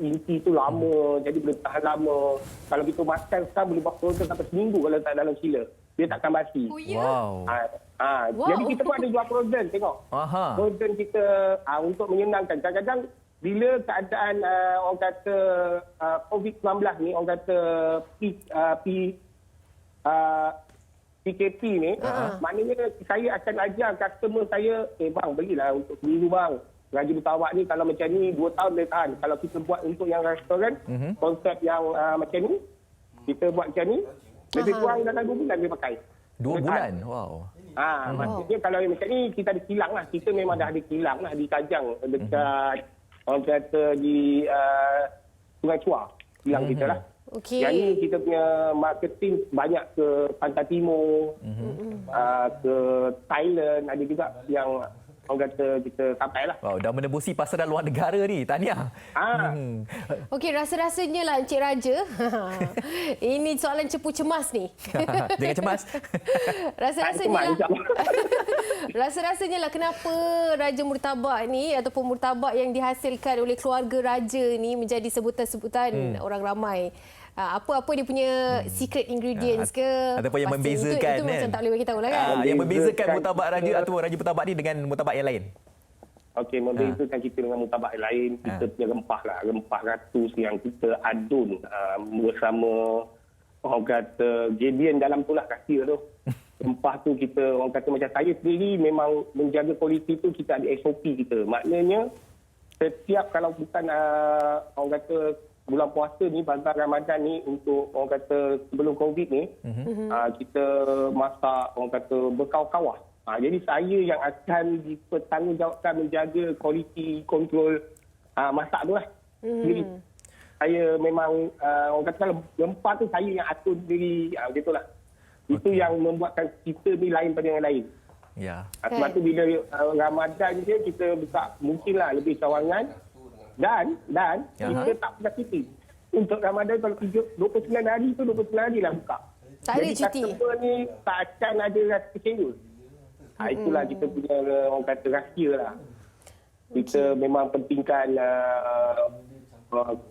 inti tu lama, jadi boleh tahan lama. Kalau kita makan sekarang boleh buat frozen sampai seminggu kalau tak dalam chiller. Dia takkan basi. Wow. Jadi kita pun ada jual frozen, tengok. Frozen kita untuk menyenangkan. Kadang-kadang bila keadaan orang kata COVID-19 ni, orang kata PKP ni, maknanya saya akan ajar customer saya, bang belilah untuk seminggu bang. Raja Murtabak ni kalau macam ni 2 tahun boleh tahan. Kalau kita buat untuk yang restoran, konsep yang macam ni, kita buat macam ni, lebih kurang dalam 2 bulan dia pakai. 2 bulan? Wow. Maksudnya kalau yang macam ni, kita ada kilang lah. Kita memang dah ada kilang lah di Kajang, dekat orang kata di Sungai Chua, kilang kita lah. Yang ni kita punya marketing banyak ke Pantai Timur, ke Thailand, ada juga yang orang kata kita sampai lah. Wow, dah menembusi pasaran luar negara ni, tahniah. Okey, rasa-rasanya lah Encik Raja. Ini soalan cepu cemas ni. Jangan cemas. Rasa-rasanya lah kenapa Raja Murtabak ni ataupun murtabak yang dihasilkan oleh keluarga Raja ni menjadi sebutan-sebutan orang ramai. Apa dia punya secret ingredients ke? Ataupun yang membezakan. Itu macam tak boleh bagi tahu lah kan? Yang membezakan murtabak Raja atau Raja Murtabak ni dengan murtabak yang lain? Okey, membezakan kita dengan murtabak yang lain, kita punya rempah lah. Rempah ratus yang kita adun bersama orang kata ingredient dalam tu lah kasih tu. Rempah tu kita, orang kata macam saya sendiri memang menjaga kualiti tu kita ada SOP kita. Maknanya setiap kalau bukan orang kata bulan puasa ni, bazar Ramadan ni untuk orang kata sebelum COVID ni, kita masak orang kata berkawah-kawah. Jadi saya yang akan dipertanggungjawabkan menjaga kualiti kontrol masak tu lah. Jadi saya memang orang kata lempar tu saya yang atur sendiri, begitulah. Itu yang membuatkan kita ni lain pada yang lain. Ya. Sebab tu bila Ramadan je kita buka mungkinlah lebih cawangan dan kita tak pernah cuti. Untuk Ramadan kalau 29 hari tu 29 hari lah buka. Tak ada jadi cuti. customer ni tak akan ada rasa kecewa. Itulah kita punya orang kata rahsia lah. Kita memang pentingkan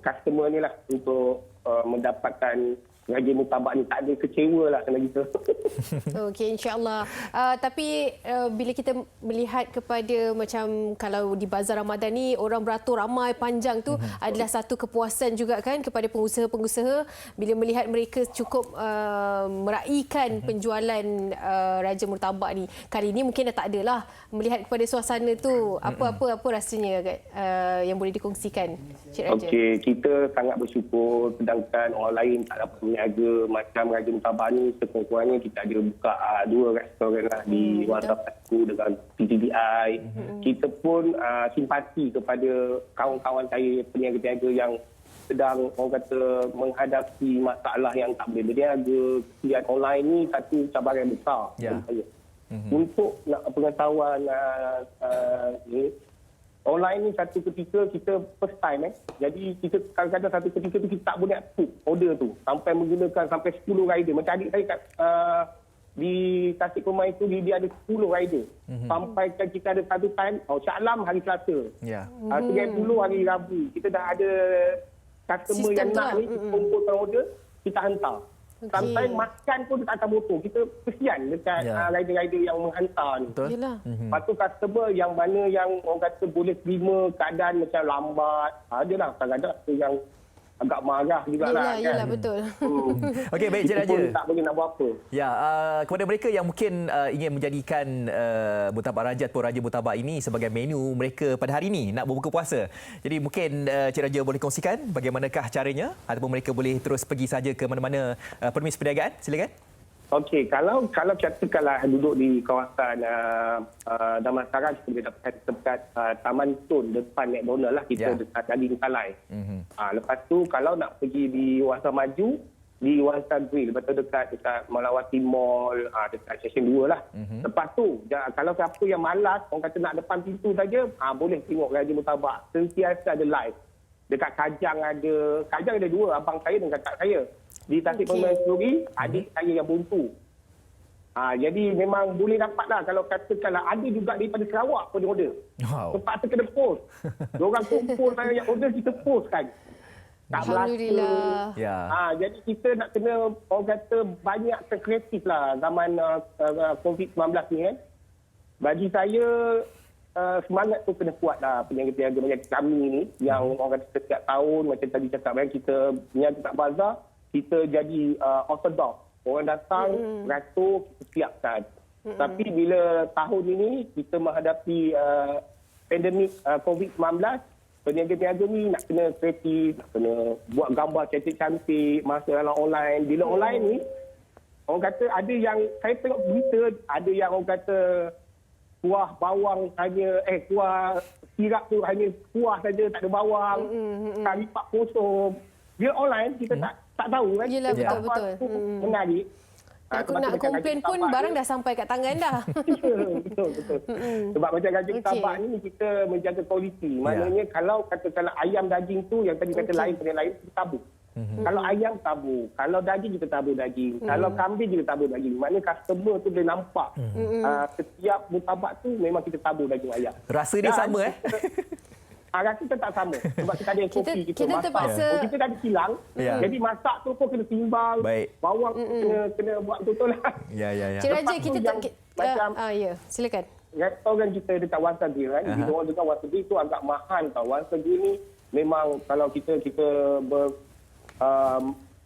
customer ni lah untuk mendapatkan Raja Murtabak ni, tak ada kecewa lah kena kita. Okey, insya-Allah. Tapi bila kita melihat kepada macam kalau di bazar Ramadan ni orang beratur ramai panjang tu adalah satu kepuasan juga kan kepada pengusaha-pengusaha bila melihat mereka cukup meraihkan penjualan Raja Murtabak ni. Kali ni mungkin dah tak ada lah. Melihat kepada suasana tu, apa rasanya yang boleh dikongsikan, Cik Raja? Okey, kita sangat bersyukur sedangkan orang lain tak dapat berniaga macam Raja Murtabak ni, sekurang-kurangnya kita ada buka 2 restoran lah di WhatsApp aku dengan PTDI. Kita pun simpati kepada kawan-kawan saya peniaga-peniaga yang sedang orang kata menghadapi masalah yang tak boleh berniaga. Kesihatan online ni satu cabaran besar bagi saya. Untuk nak pengetahuan ni, online ni satu ketika kita first time jadi kita kadang-kadang satu ketika tu kita tak boleh approve order tu sampai menggunakan sampai 10 rider. Macam adik saya kat di Tasik Pemain tu dia ada 10 rider. Sampai kan kita ada satu time Shah Alam hari Selasa. Sungai Buloh hari Rabu. Kita dah ada customer yang nak ni kumpulkan order, kita hantar. Sampai makan pun tak akan motor. Kita kesian dekat rider-rider yang menghantar ni. Betul. Lepas tu customer yang mana yang orang kata boleh terima keadaan macam lambat. Adalah kadang-kadang yang agak marah jugalah kan. Yelah, betul. Okey, baik Cik Raja. Kita pun tak boleh nak buat apa. Ya, kepada mereka yang mungkin ingin menjadikan Murtabak Raja atau Raja Murtabak ini sebagai menu mereka pada hari ini nak berbuka puasa. Jadi mungkin Cik Raja boleh kongsikan bagaimanakah caranya ataupun mereka boleh terus pergi saja ke mana-mana permis perniagaan. Silakan. Okey, kalau katakanlah duduk di kawasan Damansara, kita boleh dapatkan dekat Taman Tun depan McDonald lah, kita dekat Gading Salai. Lepas tu kalau nak pergi di Wangsa Maju, di Wangsa Grill, betul dekat Melawati Mall, dekat Session 2 lah. Lepas tu kalau siapa yang malas, orang kata nak depan pintu saja, boleh tengok Raja Murtabak. Sentiasa ada live. Dekat Kajang ada 2, abang saya dengan kakak saya. Di Tasik Pemain Suri, adik saya yang buntu. Jadi memang boleh dapatlah kalau katakanlah ada juga daripada Sarawak pun dia order. Terpaksa kena post. Diorang kumpul yang order kita post kan. Tak Alhamdulillah. Jadi kita nak kena orang kata banyak kreatif lah zaman COVID-19 ni kan. Bagi saya semangat tu kena kuat lah peniaga-peniaga macam kami ni yang orang kata setiap tahun macam tadi cakap kan, kita peniaga tak bazar, kita jadi orthodox. Orang datang, ratus, kita siapkan. Tapi bila tahun ini kita menghadapi pandemik COVID-19, peniaga-peniaga ni nak kena kreatif, nak kena buat gambar cantik-cantik, masuk dalam online. Bila online ni, orang kata ada yang, saya tengok berita, ada yang orang kata kuah bawang hanya, kuah sirap tu hanya kuah saja, tak ada bawang, kari pak kosong. Dia online, kita tak tahu kan. Yelah, betul-betul. Menarik. Aku nak komplain pun barang dah sampai kat tangan dah. Betul. Sebab macam Raja Murtabak ni kita menjaga kualiti. Maknanya kalau katakanlah ayam daging tu yang tadi kata lain pada lain, kita tabur. Kalau ayam tabur, kalau daging kita tabur daging, kalau kambing kita tabur daging. Maknanya customer tu boleh nampak setiap murtabak tu memang kita tabur daging ayam. Rasa dia sama Rasa kita tak sama. Sebab kita ada SOP kita masak. Terpaksa. Kita dah ada silang. Jadi masak tu pun kena timbang. Bawang kena buat betul lah. Ya. Cik Raja, kita silakan. Restoran kita dekat Wangsa Grill kan. Di luar dekat Wangsa Grill tu agak mahal tau. Wangsa Grill ni memang kalau kita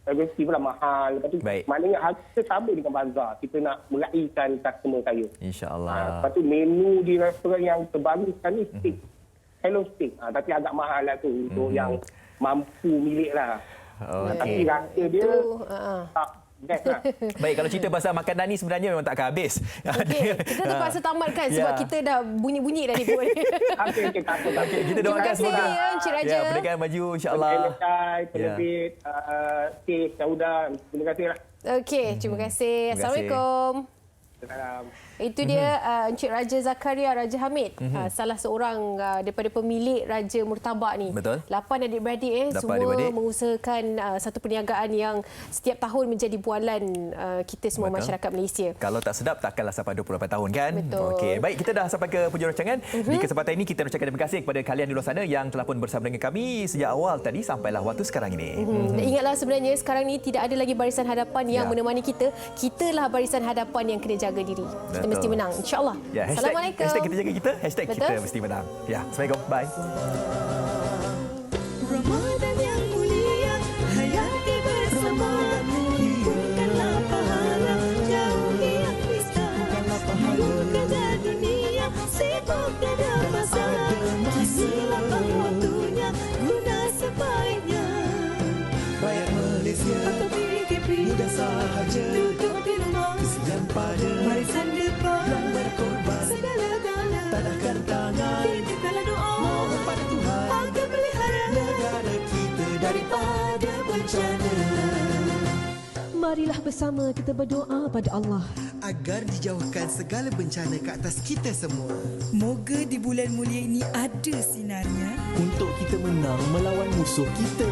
agresif lah mahal. Lepas tu maknanya harga kita sama dengan bazar. Kita nak meraihkan customer saya. InsyaAllah. Lepas tu menu di restoran yang terbaru sekarang ni steak. Hello Stick. Tapi agak mahal lah tu untuk yang mampu milik lah. Tapi rasa dia tak best lah. Baik, kalau cerita pasal makanan ni sebenarnya memang tak akan habis. Okey, kita terpaksa tamatkan sebab kita dah bunyi-bunyi dah ni pun. Okey, tak apa. Kita doakan semoga Encik Raja. perniagaan maju insya-Allah. Penerbit, Saudah. Terima kasih lah. Okey, terima kasih. Assalamualaikum. Itu dia Encik Raja Zakaria Raja Hamid, salah seorang daripada pemilik Raja Murtabak ni. Betul. 8 adik-beradik semua adik-beradik. mengusahakan satu perniagaan yang setiap tahun menjadi bualan kita semua masyarakat Malaysia. Kalau tak sedap takkanlah sampai 28 tahun kan. Betul. Okey, baik, kita dah sampai ke penjuru rancangan. Di kesempatan ini kita ucapkan terima kasih kepada kalian di luar sana yang telah pun bersama dengan kami sejak awal tadi sampailah waktu sekarang ini. Dan ingatlah sebenarnya sekarang ni tidak ada lagi barisan hadapan yang menemani kita. Kitalah barisan hadapan yang kena jaga diri. Kita mesti menang, insya-Allah. Ya, Assalamualaikum. Hashtag kita jaga kita, hashtag kita mesti menang. Ya, Assalamualaikum. Bye. Ramadan yang mulia, hayati bersama, himpunkanlah pahala, jauhi yang nista, sibuk kerja dunia, sibuk ada masalah, masih lapang waktunya, guna sebaiknya. Rakyat Malaysia atau PKP mudah sahaja duduk di rumah, kesian pada barisan depan yang berkorban, segala-gala tadahkan tangan, titipkanlah doa, mohon pada Tuhan agar pelihara negara kita daripada bencana. Marilah bersama kita berdoa pada Allah agar dijauhkan segala bencana ke atas kita semua. Moga di bulan mulia ini ada sinarnya untuk kita menang melawan musuh kita.